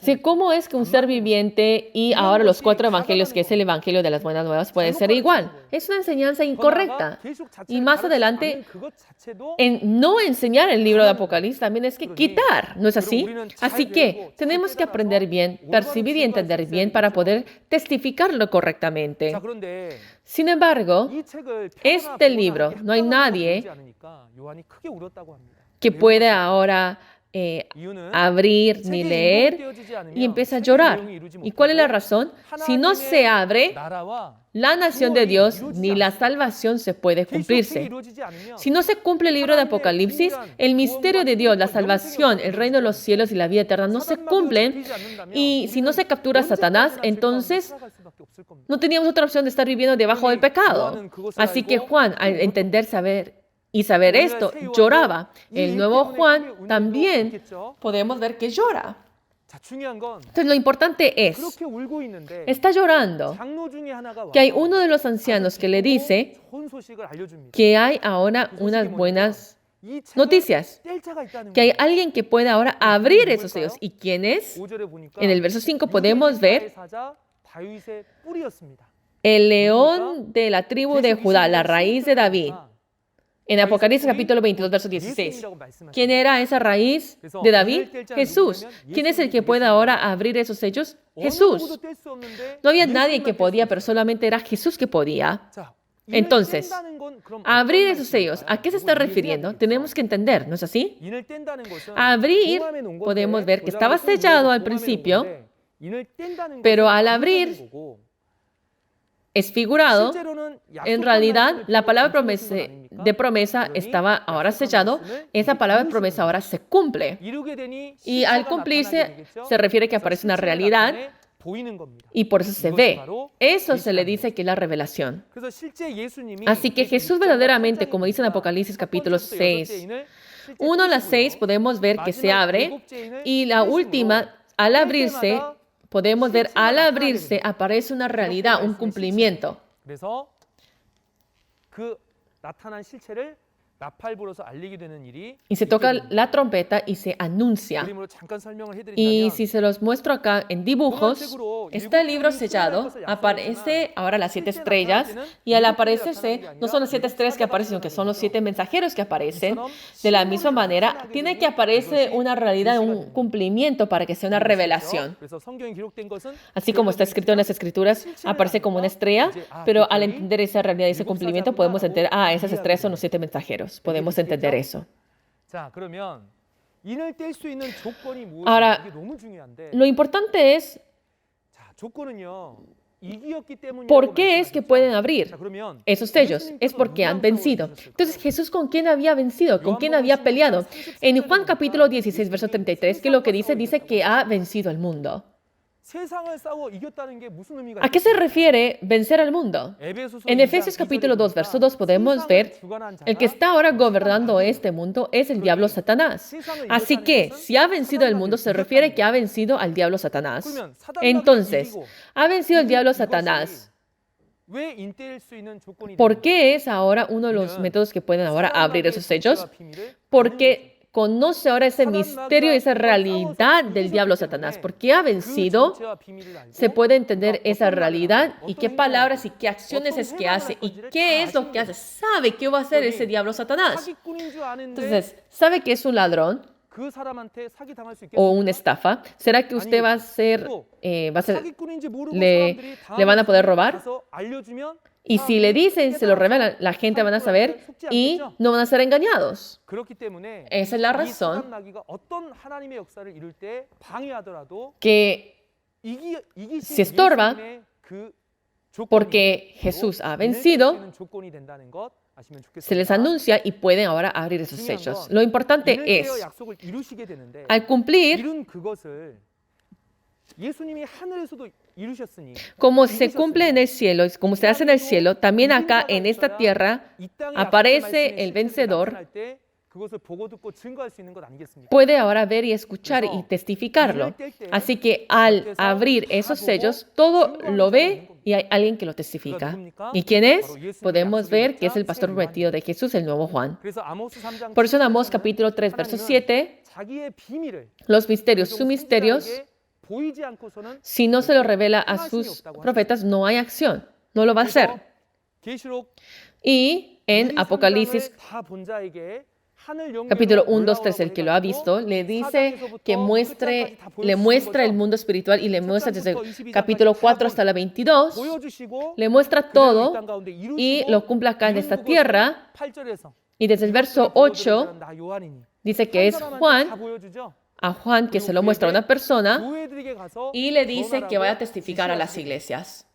Sí, ¿cómo es que un ser viviente y ahora los 4 evangelios, que es el evangelio de las buenas nuevas, puede ser igual? Es una enseñanza incorrecta. Y más adelante, en no enseñar el libro de Apocalipsis también es que quitar, ¿no es así? Así que tenemos que aprender bien, percibir y entender bien para poder testificarlo correctamente. Sin embargo, este libro, no hay nadie que pueda ahora abrir ni leer y empieza a llorar. ¿Y cuál es la razón? Si no se abre, la nación de Dios ni la salvación se puede cumplirse. Si no se cumple el libro de Apocalipsis, el misterio de Dios, la salvación, el reino de los cielos y la vida eterna no se cumplen. Y si no se captura a Satanás, entonces no teníamos otra opción de estar viviendo debajo del pecado. Así que Juan, al entender, saber esto, lloraba. El nuevo Juan también podemos ver que llora. Entonces lo importante es, está llorando, que hay uno de los ancianos que le dice que hay ahora unas buenas noticias, que hay alguien que puede ahora abrir esos sellos. ¿Y quién es? En el verso 5 podemos ver el león de la tribu de Judá, la raíz de David. En Apocalipsis capítulo 22, verso 16. ¿Quién era esa raíz de David? Jesús. ¿Quién es el que puede ahora abrir esos sellos? Jesús. No había nadie que podía, pero solamente era Jesús que podía. Entonces, abrir esos sellos, ¿a qué se está refiriendo? Tenemos que entender, ¿no es así? Abrir, podemos ver que estaba sellado al principio, pero al abrir, es figurado. En realidad, la palabra de promesa estaba ahora sellado. Esa palabra de promesa ahora se cumple. Y al cumplirse, se refiere que aparece una realidad y por eso se ve. Eso se le dice que es la revelación. Así que Jesús verdaderamente, como dice en Apocalipsis capítulo 6, 1 a las 6 podemos ver que se abre y la última, al abrirse, podemos ver, al abrirse, aparece una realidad, un cumplimiento. Y se toca la trompeta y se anuncia. Y si se los muestro acá en dibujos, este libro sellado aparece ahora las 7 estrellas, y al aparecerse no son las 7 estrellas que aparecen, sino que son los 7 mensajeros que aparecen. De la misma manera, tiene que aparecer una realidad, un cumplimiento para que sea una revelación. Así como está escrito en las escrituras, aparece como una estrella, pero al entender esa realidad y ese cumplimiento podemos entender, esas estrellas son los 7 mensajeros. Podemos entender eso. Ahora, lo importante es, ¿por qué es que pueden abrir esos sellos? Es porque han vencido. Entonces, ¿Jesús con quién había vencido? ¿Con quién había peleado? En Juan capítulo 16, verso 33, ¿qué es lo que dice? Dice que ha vencido al mundo. ¿A qué se refiere vencer al mundo? En Efesios capítulo 2, verso 2 podemos ver, el que está ahora gobernando este mundo es el diablo Satanás. Así que, si ha vencido al mundo, se refiere que ha vencido al diablo Satanás. Entonces, ha vencido al diablo Satanás. ¿Por qué es ahora uno de los métodos que pueden ahora abrir esos sellos? Porque conoce ahora ese misterio, esa realidad del diablo Satanás. Porque ha vencido, se puede entender esa realidad y qué palabras y qué acciones es que hace y qué es lo que hace. Sabe qué va a hacer ese diablo Satanás. Entonces, sabe que es un ladrón o una estafa. ¿Será que usted le van a poder robar? Y si le dicen, se lo revelan, la gente van a saber y no van a ser engañados. Esa es la razón que se estorba, porque Jesús ha vencido, se les anuncia y pueden ahora abrir esos sellos. Lo importante es, al cumplir, como se cumple en el cielo, como se hace en el cielo, también acá en esta tierra aparece el vencedor, puede ahora ver y escuchar y testificarlo. Así que al abrir esos sellos, todo lo ve y hay alguien que lo testifica. ¿Y quién es? Podemos ver que es el pastor prometido de Jesús, el nuevo Juan. Por eso en Amós capítulo 3, verso 7, los misterios, sus misterios, si no se lo revela a sus profetas, no hay acción, no lo va a hacer. Y en Apocalipsis capítulo 1, 2, 3, el que lo ha visto, le dice que le muestra el mundo espiritual y le muestra desde el capítulo 4 hasta la 22, le muestra todo y lo cumple acá en esta tierra. Y desde el verso 8 dice que es Juan, a Juan que se lo muestra a una persona y le dice que vaya a testificar a las iglesias.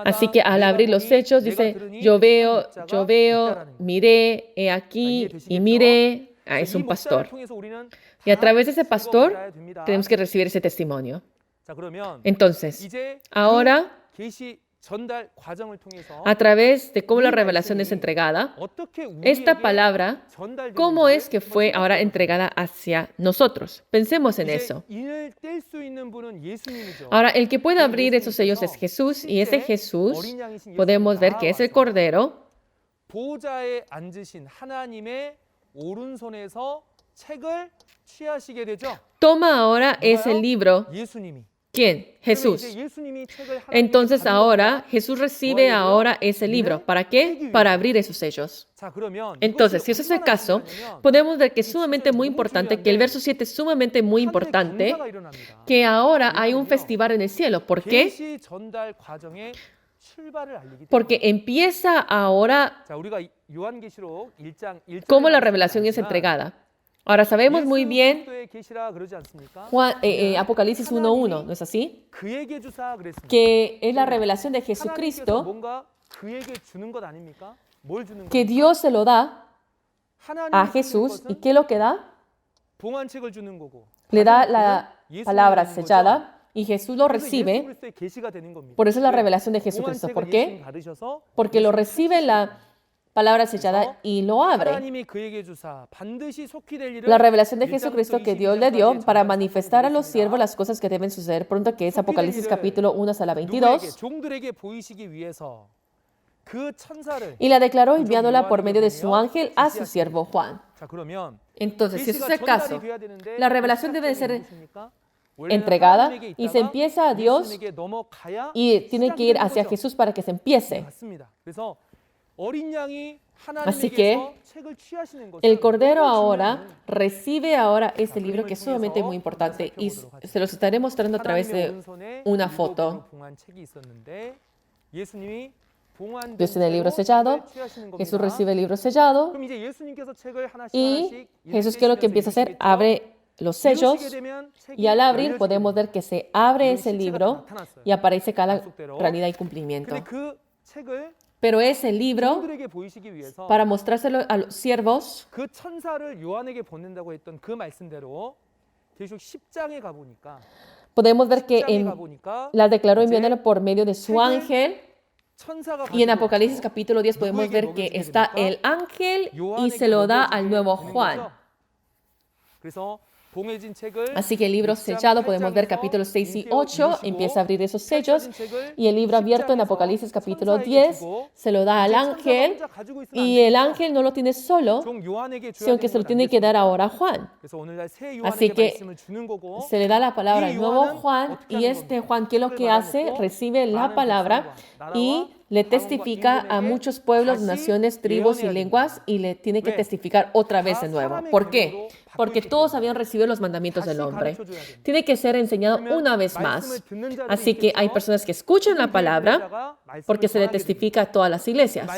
Así que al abrir los hechos dice, yo veo, miré, he aquí y miré, es un pastor. Y a través de ese pastor tenemos que recibir ese testimonio. Entonces, ahora, a través de cómo la revelación es entregada, esta palabra, ¿cómo es que fue ahora entregada hacia nosotros? Pensemos en eso. Ahora, el que puede abrir esos sellos es Jesús, y ese Jesús podemos ver que es el Cordero, toma ahora ese libro. ¿Quién? Jesús. Entonces ahora Jesús recibe ahora ese libro. ¿Para qué? Para abrir esos sellos. Entonces, si ese es el caso, podemos ver que es sumamente muy importante, que el verso 7 es sumamente muy importante, que ahora hay un festival en el cielo. ¿Por qué? Porque empieza ahora cómo la revelación es entregada. Ahora sabemos muy bien Apocalipsis 1:1, ¿no es así? Que es la revelación de Jesucristo, que Dios se lo da a Jesús. ¿Y qué lo que da? Le da la palabra sellada y Jesús lo recibe. Por eso es la revelación de Jesucristo. ¿Por qué? Porque lo recibe la palabra sellada y lo abre. La revelación de Jesucristo que Dios le dio para manifestar a los siervos las cosas que deben suceder pronto, que es Apocalipsis capítulo 1 hasta la 22. y la declaró enviándola por medio de su ángel a su siervo Juan. Entonces, si eso es el caso, la revelación debe de ser entregada y se empieza a Dios y tiene que ir hacia Jesús para que se empiece. Así que el Cordero ahora recibe ahora este libro que es sumamente muy importante y se los estaré mostrando a través de una foto. Dios tiene el libro sellado, Jesús recibe el libro sellado y Jesús, ¿qué es lo que empieza a hacer? Abre los sellos y al abrir podemos ver que se abre ese libro y aparece cada realidad y cumplimiento. Pero ese libro, para mostrárselo a los siervos, podemos ver que la declaró enviándola por medio de su ángel. Y en Apocalipsis capítulo 10 podemos ver que está el ángel y se lo da al nuevo Juan. Así que el libro sellado, podemos ver capítulos 6 y 8, empieza a abrir esos sellos, y el libro abierto en Apocalipsis capítulo 10 se lo da al ángel, y el ángel no lo tiene solo, sino que se lo tiene que dar ahora a Juan. Así que se le da la palabra al nuevo Juan, y este Juan, ¿qué es lo que hace? Recibe la palabra y le testifica a muchos pueblos, naciones, tribus y lenguas, y le tiene que testificar otra vez de nuevo. ¿Por qué? Porque todos habían recibido los mandamientos del hombre. Tiene que ser enseñado una vez más. Así que hay personas que escuchan la palabra porque se le testifica a todas las iglesias.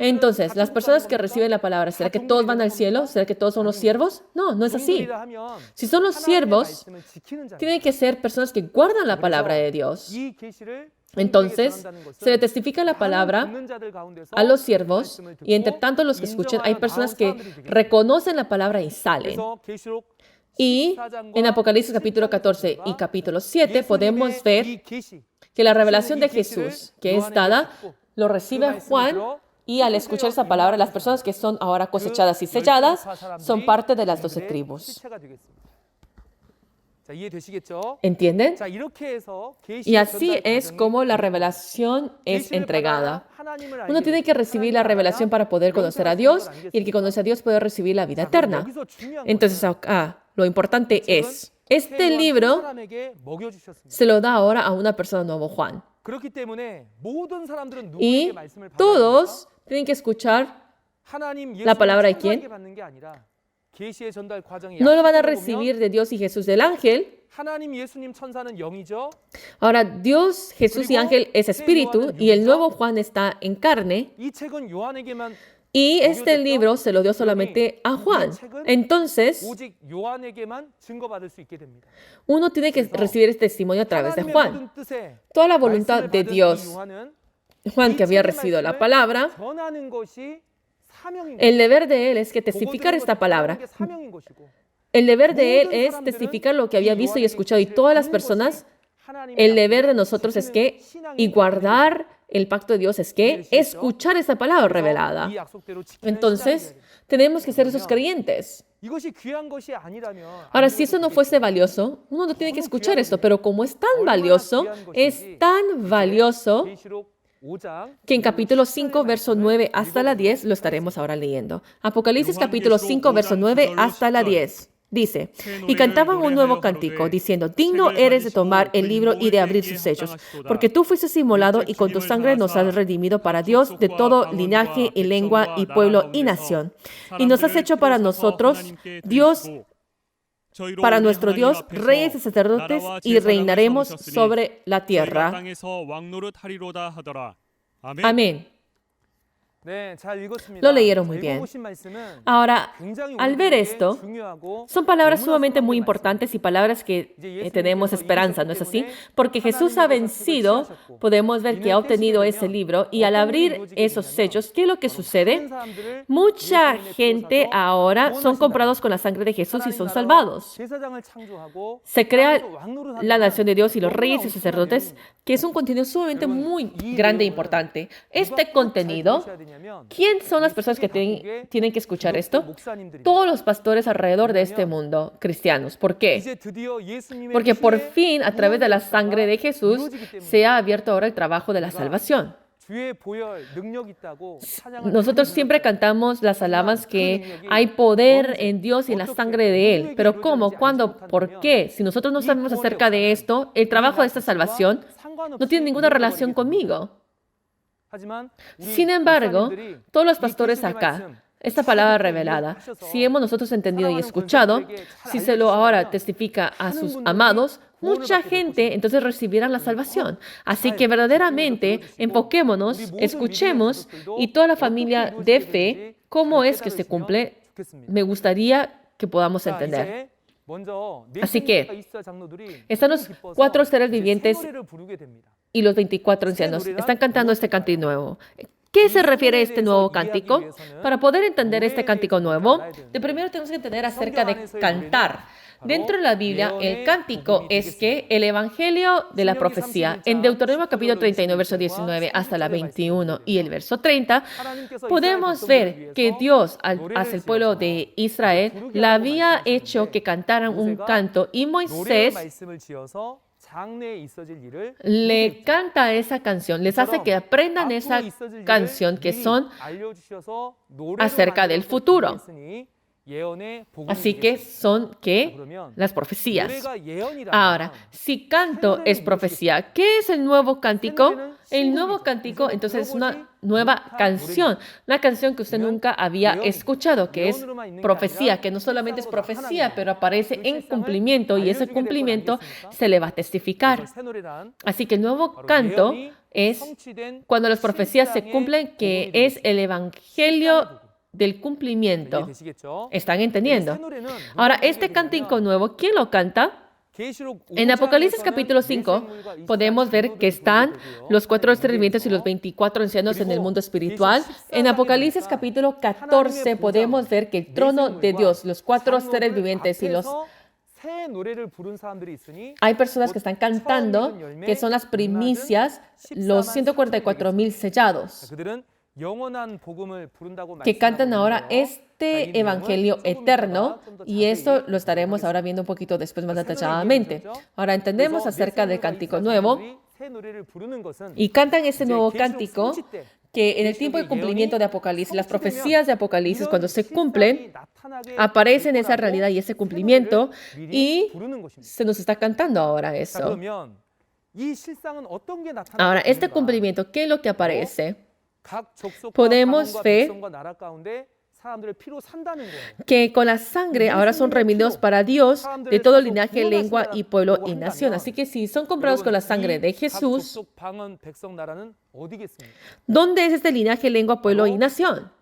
Entonces, las personas que reciben la palabra, ¿será que todos van al cielo? ¿Será que todos son los siervos? No, no es así. Si son los siervos, tienen que ser personas que guardan la palabra de Dios. Entonces, se le testifica la palabra a los siervos, y entre tanto los que escuchan, hay personas que reconocen la palabra y salen. Y en Apocalipsis capítulo 14 y capítulo 7 podemos ver que la revelación de Jesús que es dada, lo recibe Juan, y al escuchar esa palabra, las personas que son ahora cosechadas y selladas son parte de las 12 tribus. ¿Entienden? Y así es como la revelación es entregada. Uno tiene que recibir la revelación para poder conocer a Dios, y el que conoce a Dios puede recibir la vida eterna. Entonces, lo importante es, este libro se lo da ahora a una persona, nuevo Juan. Y todos tienen que escuchar la palabra de quién. No lo van a recibir de Dios y Jesús del ángel. Ahora, Dios, Jesús y ángel es espíritu, y el nuevo Juan está en carne. Y este libro se lo dio solamente a Juan. Entonces, uno tiene que recibir este testimonio a través de Juan. Toda la voluntad de Dios, Juan, que había recibido la palabra, el deber de él es que testificar esta palabra. El deber de él es testificar lo que había visto y escuchado, y todas las personas, el deber de nosotros es que, y guardar el pacto de Dios es que, escuchar esta palabra revelada. Entonces, tenemos que ser esos creyentes. Ahora, si eso no fuese valioso, uno no tiene que escuchar esto, pero como es tan valioso que en capítulo 5, verso 9 hasta la 10, lo estaremos ahora leyendo. Apocalipsis capítulo 5, verso 9 hasta la 10. Dice, y cantaban un nuevo cántico, diciendo, digno eres de tomar el libro y de abrir sus sellos, porque tú fuiste inmolado y con tu sangre nos has redimido para Dios de todo linaje y lengua y pueblo y nación. Y nos has hecho para nosotros, Dios, para nuestro Dios, reyes y sacerdotes, y reinaremos sobre la tierra. Amén. Lo leyeron muy bien. Ahora, al ver esto, son palabras sumamente muy importantes y palabras que tenemos esperanza, ¿no es así? Porque Jesús ha vencido, podemos ver que ha obtenido ese libro, y al abrir esos sellos, ¿qué es lo que sucede? Mucha gente ahora son comprados con la sangre de Jesús y son salvados. Se crea la nación de Dios y los reyes y sacerdotes, que es un contenido sumamente muy grande e importante. Este contenido, ¿quién son las personas que tienen que escuchar esto? Todos los pastores alrededor de este mundo, cristianos. ¿Por qué? Porque por fin, a través de la sangre de Jesús, se ha abierto ahora el trabajo de la salvación. Nosotros siempre cantamos las alabanzas que hay poder en Dios y en la sangre de Él. Pero ¿cómo? ¿Cuándo? ¿Por qué? Si nosotros no sabemos acerca de esto, el trabajo de esta salvación no tiene ninguna relación conmigo. Sin embargo, todos los pastores acá, esta palabra revelada, si hemos nosotros entendido y escuchado, si se lo ahora testifica a sus amados, mucha gente entonces recibirá la salvación. Así que verdaderamente enfoquémonos, escuchemos y toda la familia de fe, ¿cómo es que se cumple? Me gustaría que podamos entender. Así que están los 4 seres vivientes y los 24 ancianos. Están cantando este cántico nuevo. ¿Qué se refiere a este nuevo cántico? Para poder entender este cántico nuevo, de primero tenemos que entender acerca de cantar. Dentro de la Biblia, el cántico es que el evangelio de la profecía, en Deuteronomio capítulo 39, verso 19 hasta la 21 y el verso 30, podemos ver que Dios hacia el pueblo de Israel le había hecho que cantaran un canto y Moisés le canta esa canción, les hace que aprendan esa canción que son acerca del futuro. Así que son, ¿qué? Las profecías. Ahora, si canto es profecía, ¿qué es el nuevo cántico? El nuevo cántico, entonces, es una nueva canción. Una canción que usted nunca había escuchado, que es profecía, que no solamente es profecía, pero aparece en cumplimiento y ese cumplimiento se le va a testificar. Así que el nuevo canto es cuando las profecías se cumplen, que es el evangelio del cumplimiento. ¿Están entendiendo? Ahora, este cántico nuevo, ¿quién lo canta? En Apocalipsis capítulo 5 podemos ver que están los 4 seres vivientes y los 24 ancianos en el mundo espiritual. En Apocalipsis capítulo 14 podemos ver que el trono de Dios, los 4 seres vivientes y los... Hay personas que están cantando, que son las primicias, los 144,000 sellados, que cantan ahora este evangelio eterno, y esto lo estaremos ahora viendo un poquito después más detalladamente. Ahora entendemos acerca del cántico nuevo y cantan este nuevo cántico que en el tiempo de cumplimiento de Apocalipsis, las profecías de Apocalipsis, cuando se cumplen, aparecen esa realidad y ese cumplimiento, y se nos está cantando ahora eso. Ahora, este cumplimiento, ¿qué es lo que aparece? Podemos ver que con la sangre ahora son remedios para Dios de todo linaje, lengua y pueblo y nación. Así que si son comprados con la sangre de Jesús, ¿dónde es este linaje, lengua, pueblo y nación?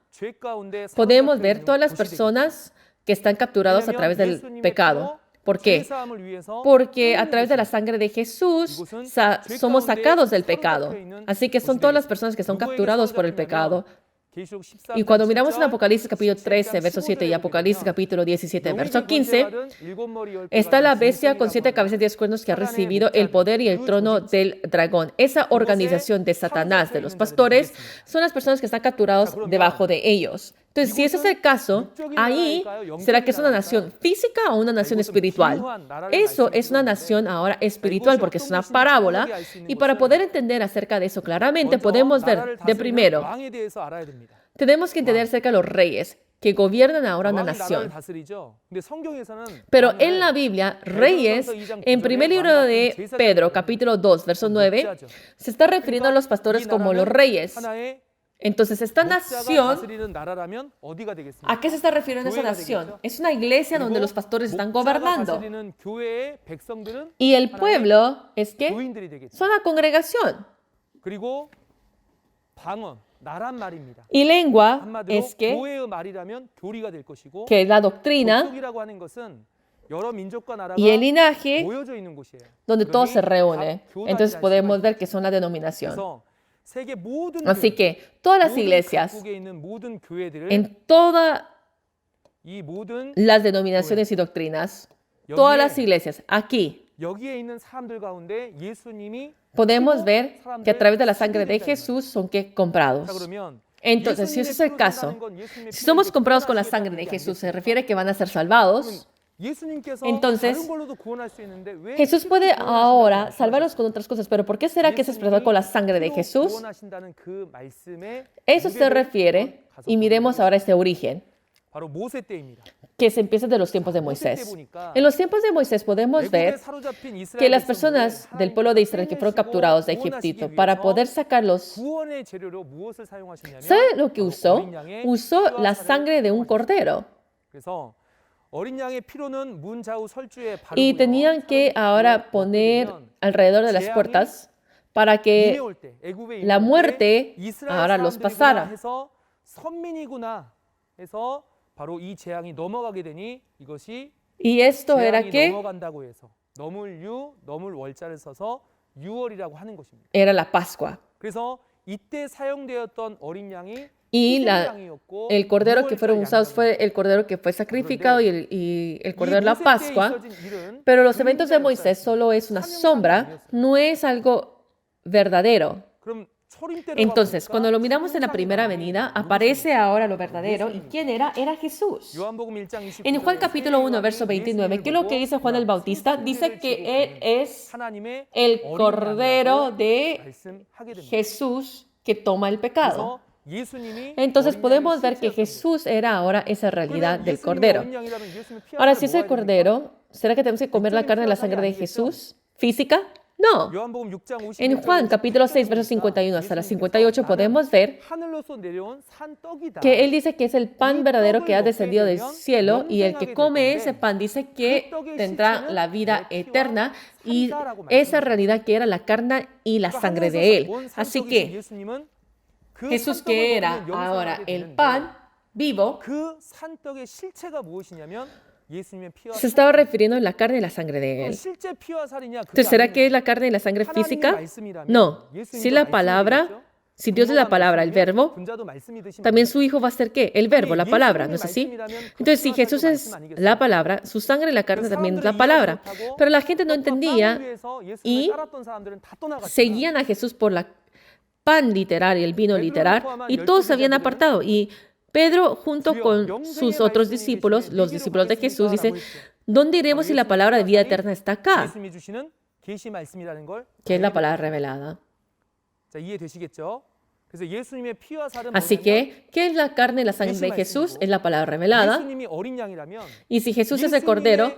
Podemos ver todas las personas que están capturados a través del pecado. ¿Por qué? Porque a través de la sangre de Jesús somos sacados del pecado. Así que son todas las personas que son capturados por el pecado. Y cuando miramos en Apocalipsis capítulo 13, verso 7 y Apocalipsis capítulo 17, verso 15, está la bestia con 7 cabezas y 10 cuernos que ha recibido el poder y el trono del dragón. Esa organización de Satanás, de los pastores, son las personas que están capturados debajo de ellos. Entonces, si ese es el caso, ahí, ¿será que es una nación física o una nación espiritual? Eso es una nación ahora espiritual porque es una parábola. Y para poder entender acerca de eso claramente, podemos ver de primero, tenemos que entender acerca de los reyes que gobiernan ahora una nación. Pero en la Biblia, reyes, en primer libro de Pedro, capítulo 2, verso 9, se está refiriendo a los pastores como los reyes. Entonces, esta nación, ¿a qué se está refiriendo esa nación? Es una iglesia donde los pastores están gobernando. Y el pueblo es que son la congregación. Y lengua es que es la doctrina, y el linaje donde todo se reúne. Entonces podemos ver que son la denominación. Así que todas las iglesias, en todas las denominaciones y doctrinas, todas las iglesias, aquí, podemos ver que a través de la sangre de Jesús son que comprados. Entonces, si ese es el caso, si somos comprados con la sangre de Jesús, ¿se refiere que van a ser salvados? Entonces, Jesús puede ahora salvarnos con otras cosas, pero ¿por qué será que se expresó con la sangre de Jesús? Eso se refiere, y miremos ahora este origen, que se empieza de los tiempos de Moisés. En los tiempos de Moisés podemos ver que las personas del pueblo de Israel que fueron capturados de Egipto, para poder sacarlos, ¿sabe lo que usó? Usó la sangre de un cordero. Y tenían que ahora poner alrededor de las puertas para que la muerte ahora los pasara. Y esto era que era la Pascua. Y el cordero que fueron usados fue el cordero que fue sacrificado y el cordero de la Pascua. Pero los eventos de Moisés solo es una sombra, no es algo verdadero. Entonces, cuando lo miramos en la primera venida, aparece ahora lo verdadero. ¿Y quién era? Era Jesús. En Juan capítulo 1, verso 29, ¿qué es lo que dice Juan el Bautista? Dice que Él es el Cordero de Jesús que toma el pecado. Entonces podemos ver que Jesús era ahora esa realidad del Cordero. Ahora, si es el Cordero, ¿será que tenemos que comer la carne y la sangre de Jesús? ¿Física? No. En Juan capítulo 6, versos 51 hasta la 58 podemos ver que Él dice que es el pan verdadero que ha descendido del cielo y el que come ese pan dice que tendrá la vida eterna y esa realidad que era la carne y la sangre de Él. Así que Jesús, que era ahora el pan vivo, se estaba refiriendo a la carne y la sangre de Él. Entonces, ¿será que es la carne y la sangre física? No. Si la palabra, si Dios es la palabra, el verbo, también su Hijo va a ser ¿qué? El verbo, la palabra, ¿no es así? Entonces, si Jesús es la palabra, su sangre y la carne también es la palabra. Pero la gente no entendía y seguían a Jesús por la pan literal y el vino literal, y todos se habían apartado. Y Pedro, junto con sus otros discípulos, los discípulos de Jesús, dice, ¿dónde iremos si la palabra de vida eterna está acá? Que es la palabra revelada. Así que, ¿qué es la carne y la sangre de Jesús? Es la palabra revelada. Y si Jesús es el Cordero,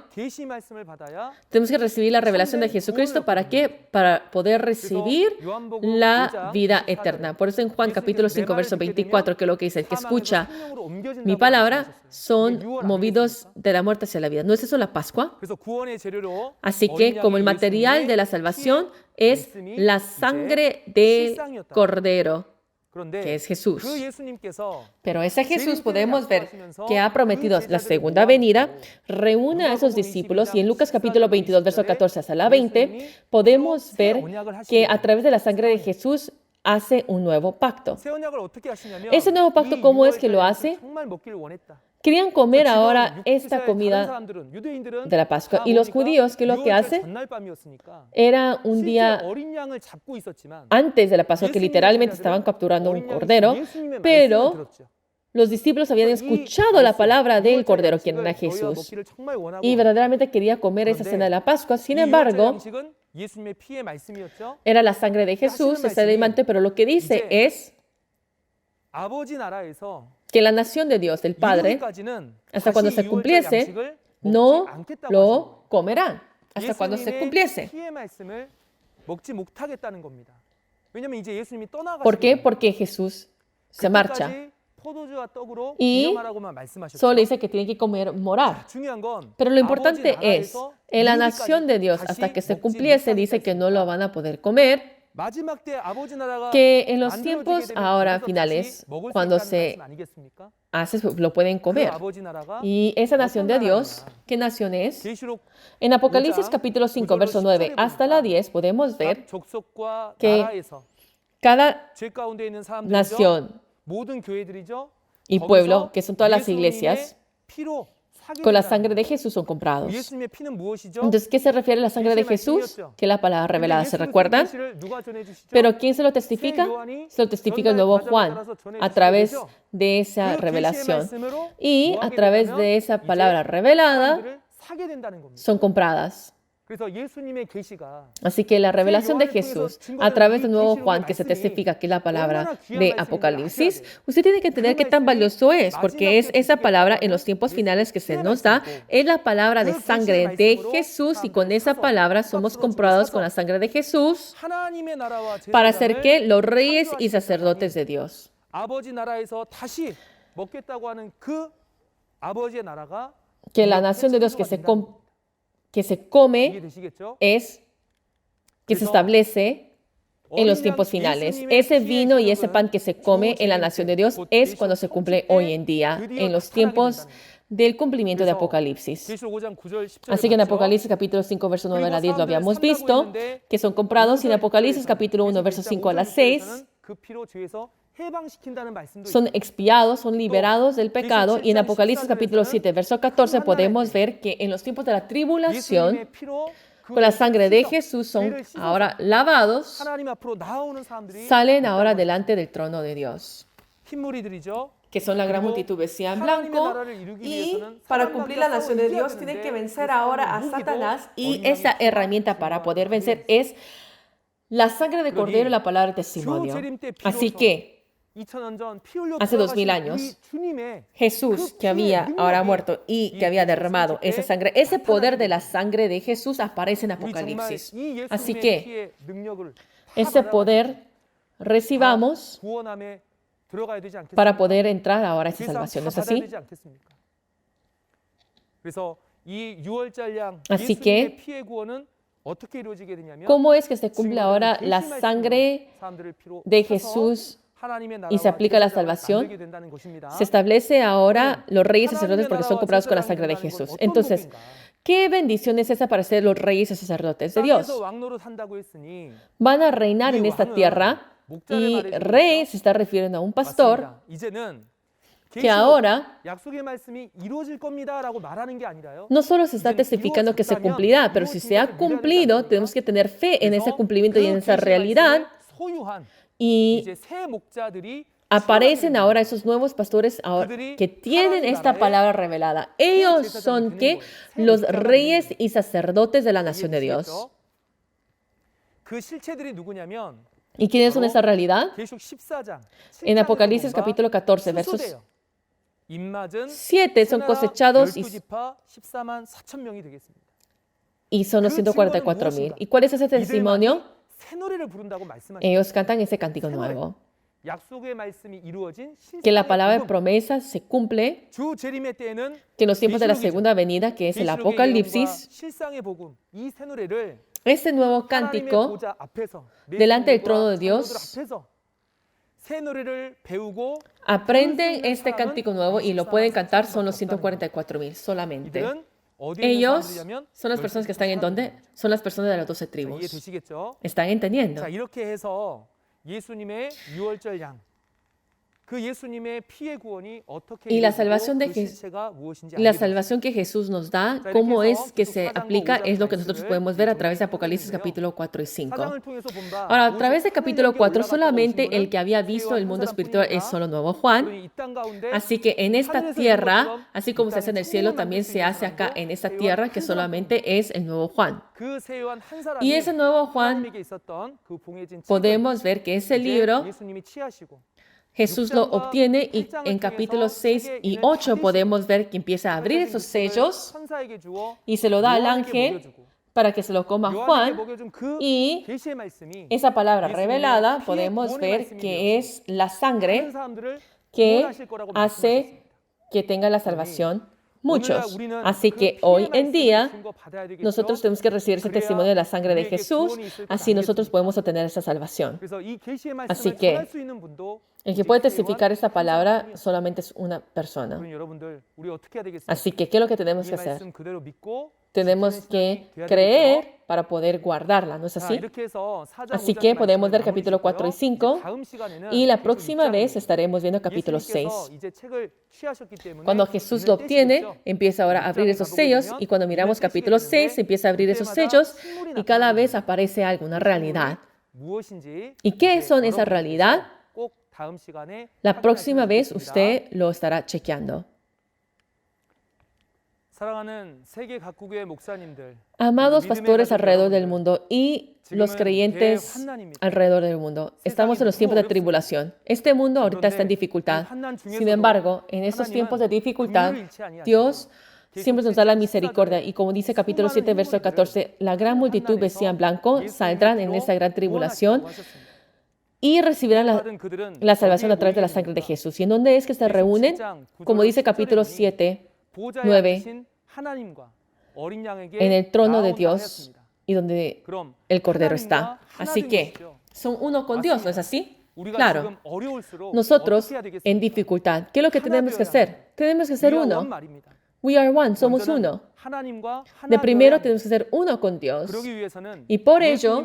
tenemos que recibir la revelación de Jesucristo. ¿Para qué? Para poder recibir la vida eterna. Por eso en Juan capítulo 5, verso 24, que es lo que dice, el que escucha mi palabra son movidos de la muerte hacia la vida. ¿No es eso la Pascua? Así que como el material de la salvación es la sangre del Cordero, que es Jesús. Pero ese Jesús podemos ver que ha prometido la segunda venida, reúne a esos discípulos y en Lucas capítulo 22, verso 14 hasta la 20, podemos ver que a través de la sangre de Jesús hace un nuevo pacto. Ese nuevo pacto, ¿cómo es que lo hace? Querían comer ahora esta comida de la Pascua. Y los judíos, ¿qué es lo que hacen? Era un día antes de la Pascua que literalmente estaban capturando un cordero, pero los discípulos habían escuchado la palabra del cordero, quien era Jesús, y verdaderamente quería comer esa cena de la Pascua. Sin embargo, era la sangre de Jesús, ese alimento, pero lo que dice es que la nación de Dios, del Padre, hasta cuando se cumpliese, no lo comerán. Hasta cuando se cumpliese. ¿Por qué? Porque Jesús se marcha. Y solo dice que tienen que comer, morar. Pero lo importante es, en la nación de Dios, hasta que se cumpliese, dice que no lo van a poder comer. Que en los tiempos ahora finales, cuando se hace, lo pueden comer. Y esa nación de Dios, ¿qué nación es? En Apocalipsis capítulo 5, verso 9 hasta la 10, podemos ver que cada nación y pueblo, que son todas las iglesias, con la sangre de Jesús son comprados. Entonces, ¿qué se refiere a la sangre de Jesús? Que la palabra revelada, ¿se recuerdan? Pero ¿quién se lo testifica? Se lo testifica el nuevo Juan a través de esa revelación. Y a través de esa palabra revelada, son compradas. Así que la revelación de Jesús a través del nuevo Juan, que se testifica que es la palabra de Apocalipsis, usted tiene que entender qué tan valioso es, porque es esa palabra en los tiempos finales que se nos da, es la palabra de sangre de Jesús, y con esa palabra somos comprados con la sangre de Jesús para ser que los reyes y sacerdotes de Dios. Que la nación de Dios que se come es que se establece en los tiempos finales. Ese vino y ese pan que se come en la nación de Dios es cuando se cumple hoy en día, en los tiempos del cumplimiento de Apocalipsis. Así que en Apocalipsis capítulo 5, verso 9 a la 10 lo habíamos visto, que son comprados, y en Apocalipsis capítulo 1, verso 5 a la 6, son expiados, son liberados del pecado, y en Apocalipsis capítulo 7, verso 14 podemos ver que en los tiempos de la tribulación, con la sangre de Jesús son ahora lavados, salen ahora delante del trono de Dios, que son la gran multitud vestida en blanco, y para cumplir la nación de Dios tienen que vencer ahora a Satanás, y esa herramienta para poder vencer es la sangre de Cordero y la palabra de testimonio. Así que hace 2000 años, Jesús, que había ahora muerto y que había derramado esa sangre, ese poder de la sangre de Jesús aparece en Apocalipsis. Así que ese poder recibamos para poder entrar ahora a esa salvación, ¿no es así? Así que, ¿cómo es que se cumple ahora la sangre de Jesús y se aplica la salvación? Se establece ahora los reyes y sacerdotes porque son comprados con la sangre de Jesús. Entonces, ¿qué bendición es esa para ser los reyes y sacerdotes de Dios? Van a reinar en esta tierra, y rey se está refiriendo a un pastor que ahora no solo se está testificando que se cumplirá, pero si se ha cumplido, tenemos que tener fe en ese cumplimiento y en esa realidad. Y aparecen ahora esos nuevos pastores que tienen esta palabra revelada. Ellos son ¿qué? Los reyes y sacerdotes de la nación de Dios. ¿Y quiénes son esa realidad? En Apocalipsis capítulo 14, versos 7 son cosechados y son los 144,000. ¿Y cuál es ese testimonio? Ellos cantan ese cántico nuevo. Que la palabra de promesa se cumple, que en los tiempos de la segunda venida, que es el Apocalipsis, este nuevo cántico delante del trono de Dios, aprenden este cántico nuevo y lo pueden cantar, son los 144,000 solamente. Ellos son las personas que están en donde son las personas de las 12 tribus. ¿Están entendiendo? Y la salvación que Jesús nos da, cómo es que se aplica, es lo que nosotros podemos ver a través de Apocalipsis capítulo 4 y 5. Ahora, a través de capítulo 4, solamente el que había visto el mundo espiritual es solo nuevo Juan. Así que en esta tierra, así como se hace en el cielo, también se hace acá en esta tierra, que solamente es el nuevo Juan. Y ese nuevo Juan, podemos ver que ese libro Jesús lo obtiene, y en capítulos 6 y 8 podemos ver que empieza a abrir esos sellos y se lo da al ángel para que se lo coma Juan, y esa palabra revelada podemos ver que es la sangre que hace que tenga la salvación muchos. Así que hoy en día nosotros tenemos que recibir ese testimonio de la sangre de Jesús, así nosotros podemos obtener esa salvación. Así que el que puede testificar esta palabra solamente es una persona. Así que, ¿qué es lo que tenemos que hacer? Tenemos que creer para poder guardarla, ¿no es así? Así que podemos ver capítulo 4 y 5, y la próxima vez estaremos viendo capítulo 6. Cuando Jesús lo obtiene, empieza ahora a abrir esos sellos, y cuando miramos capítulo 6, empieza a abrir esos sellos, y cada vez aparece alguna realidad. ¿Y qué son esa realidad? La próxima vez usted lo estará chequeando. Amados pastores alrededor del mundo y los creyentes alrededor del mundo, estamos en los tiempos de tribulación. Este mundo ahorita está en dificultad. Sin embargo, en estos tiempos de dificultad, Dios siempre nos da la misericordia. Y como dice capítulo 7, verso 14, la gran multitud vestida en blanco saldrán en esta gran tribulación y recibirán la salvación a través de la sangre de Jesús. ¿Y en dónde es que se reúnen? Como dice capítulo 7, 9, en el trono de Dios y donde el Cordero está. Así que son uno con Dios, ¿no es así? Claro. Nosotros en dificultad, ¿qué es lo que tenemos que hacer? Tenemos que ser uno. We are one, somos uno. De primero tenemos que ser uno con Dios. Y por ello,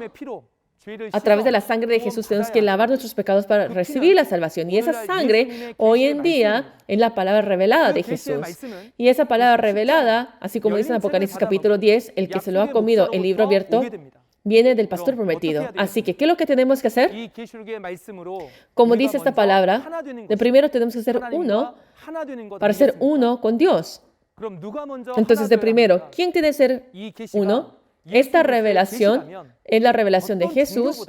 a través de la sangre de Jesús tenemos que lavar nuestros pecados para recibir la salvación. Y esa sangre hoy en día es la palabra revelada de Jesús. Y esa palabra revelada, así como dice en Apocalipsis capítulo 10, el que se lo ha comido, el libro abierto, viene del pastor prometido. Así que, ¿qué es lo que tenemos que hacer? Como dice esta palabra, de primero tenemos que ser uno para ser uno con Dios. Entonces, de primero, ¿quién tiene que ser uno? Esta revelación es la revelación de Jesús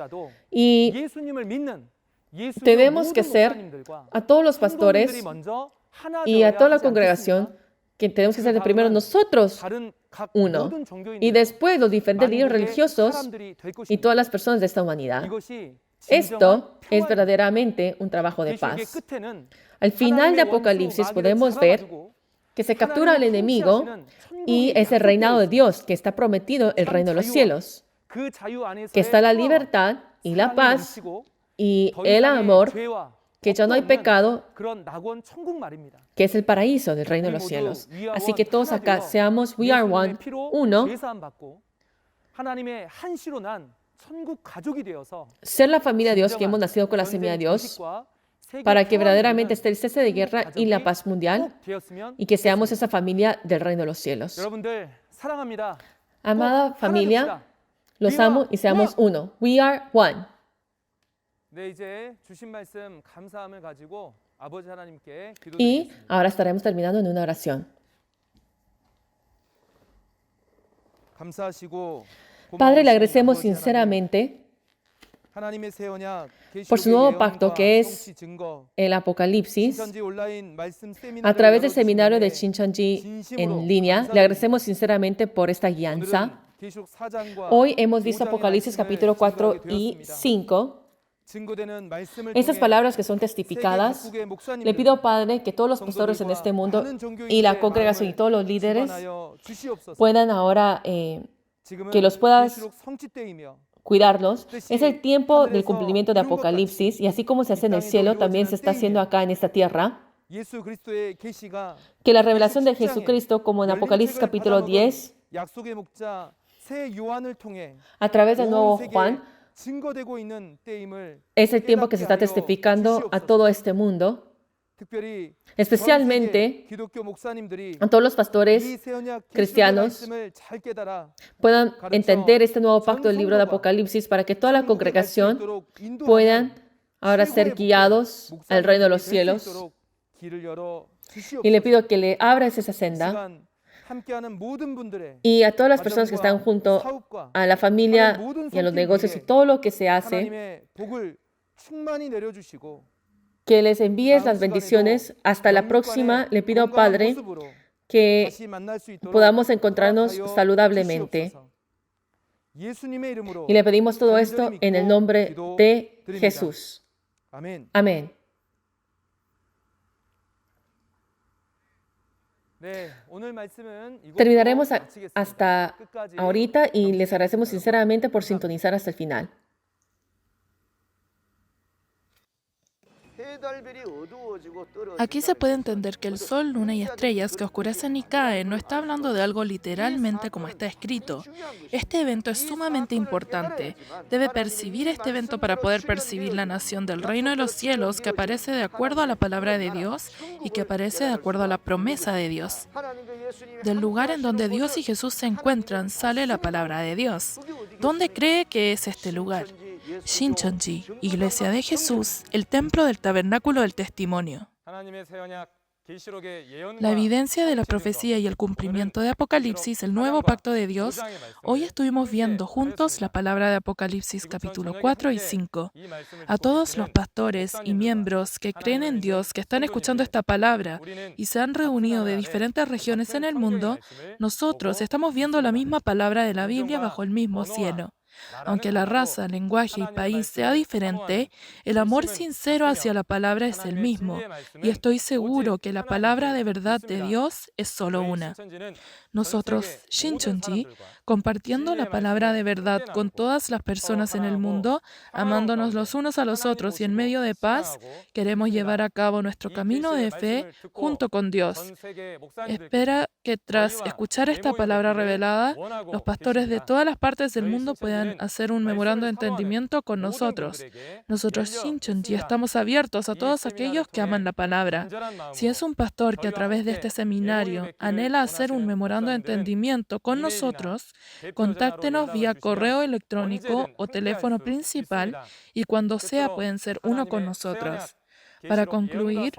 y tenemos que ser a todos los pastores y a toda la congregación que tenemos que ser de primero nosotros uno y después los diferentes líderes religiosos y todas las personas de esta humanidad. Esto es verdaderamente un trabajo de paz. Al final de Apocalipsis podemos ver que se captura al enemigo y es el reinado de Dios, que está prometido el reino de los cielos, que está la libertad y la paz y el amor, que ya no hay pecado, que es el paraíso del reino de los cielos. Así que todos acá seamos We Are One, uno, ser la familia de Dios que hemos nacido con la semilla de Dios, para que verdaderamente esté el cese de guerra y la paz mundial y que seamos esa familia del reino de los cielos. Amada familia, los amo y seamos uno. We are one. Y ahora estaremos terminando en una oración. Padre, le agradecemos sinceramente por su nuevo pacto que es el Apocalipsis. A través del seminario de Shincheonji en línea, le agradecemos sinceramente por esta guianza. Hoy hemos visto Apocalipsis capítulo 4 y 5. Esas palabras que son testificadas, le pido, Padre, que todos los pastores en este mundo y la congregación y todos los líderes puedan ahora, que los puedas cuidarlos. Es el tiempo del cumplimiento de Apocalipsis y así como se hace en el cielo, también se está haciendo acá en esta tierra. Que la revelación de Jesucristo, como en Apocalipsis capítulo 10, a través del nuevo Juan, es el tiempo que se está testificando a todo este mundo, especialmente a todos los pastores cristianos puedan entender este nuevo pacto del libro de Apocalipsis para que toda la congregación puedan ahora ser guiados al reino de los cielos. Y le pido que le abras esa senda y a todas las personas que están junto a la familia y a los negocios y todo lo que se hace, que les envíes las bendiciones. Hasta la próxima. Le pido, Padre, que podamos encontrarnos saludablemente. Y le pedimos todo esto en el nombre de Jesús. Amén. Terminaremos hasta ahorita y les agradecemos sinceramente por sintonizar hasta el final. Aquí se puede entender que el sol, luna y estrellas que oscurecen y caen no está hablando de algo literalmente como está escrito. Este evento es sumamente importante. Debe percibir este evento para poder percibir la nación del reino de los cielos que aparece de acuerdo a la palabra de Dios y que aparece de acuerdo a la promesa de Dios. Del lugar en donde Dios y Jesús se encuentran sale la palabra de Dios. ¿Dónde cree que es este lugar? Shincheonji, Iglesia de Jesús, el templo del tabernáculo del testimonio. La evidencia de la profecía y el cumplimiento de Apocalipsis, el nuevo pacto de Dios. Hoy estuvimos viendo juntos la palabra de Apocalipsis capítulo 4 y 5. A todos los pastores y miembros que creen en Dios, que están escuchando esta palabra y se han reunido de diferentes regiones en el mundo, nosotros estamos viendo la misma palabra de la Biblia bajo el mismo cielo. Aunque la raza, lenguaje y país sea diferente, el amor sincero hacia la palabra es el mismo, y estoy seguro que la palabra de verdad de Dios es solo una. Nosotros, Shincheonji, compartiendo la palabra de verdad con todas las personas en el mundo, amándonos los unos a los otros y en medio de paz, queremos llevar a cabo nuestro camino de fe junto con Dios. Espera que tras escuchar esta palabra revelada, los pastores de todas las partes del mundo puedan hacer un memorando de entendimiento con nosotros. Nosotros, Shincheonji, estamos abiertos a todos aquellos que aman la palabra. Si es un pastor que a través de este seminario anhela hacer un memorando de entendimiento con nosotros, contáctenos vía correo electrónico o teléfono principal y cuando sea pueden ser uno con nosotros. Para concluir,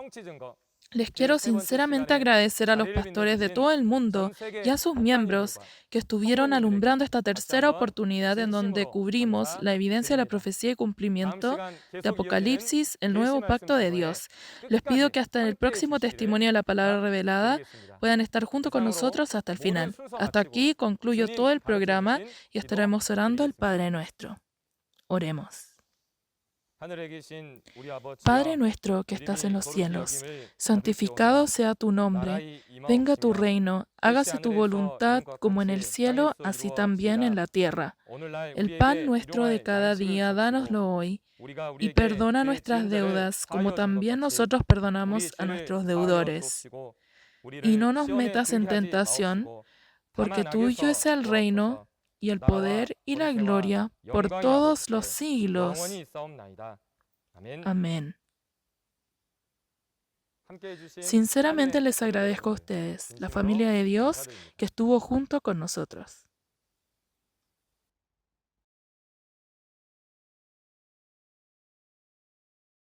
les quiero sinceramente agradecer a los pastores de todo el mundo y a sus miembros que estuvieron alumbrando esta tercera oportunidad en donde cubrimos la evidencia de la profecía y cumplimiento de Apocalipsis, el nuevo pacto de Dios. Les pido que hasta en el próximo testimonio de la palabra revelada puedan estar junto con nosotros hasta el final. Hasta aquí concluyo todo el programa y estaremos orando al Padre nuestro. Oremos. Padre nuestro que estás en los cielos, santificado sea tu nombre, venga tu reino, hágase tu voluntad como en el cielo, así también en la tierra. El pan nuestro de cada día, dánoslo hoy, y perdona nuestras deudas, como también nosotros perdonamos a nuestros deudores. Y no nos metas en tentación, porque tuyo es el reino, y el poder y la gloria por todos los siglos. Amén. Sinceramente les agradezco a ustedes, la familia de Dios, que estuvo junto con nosotros.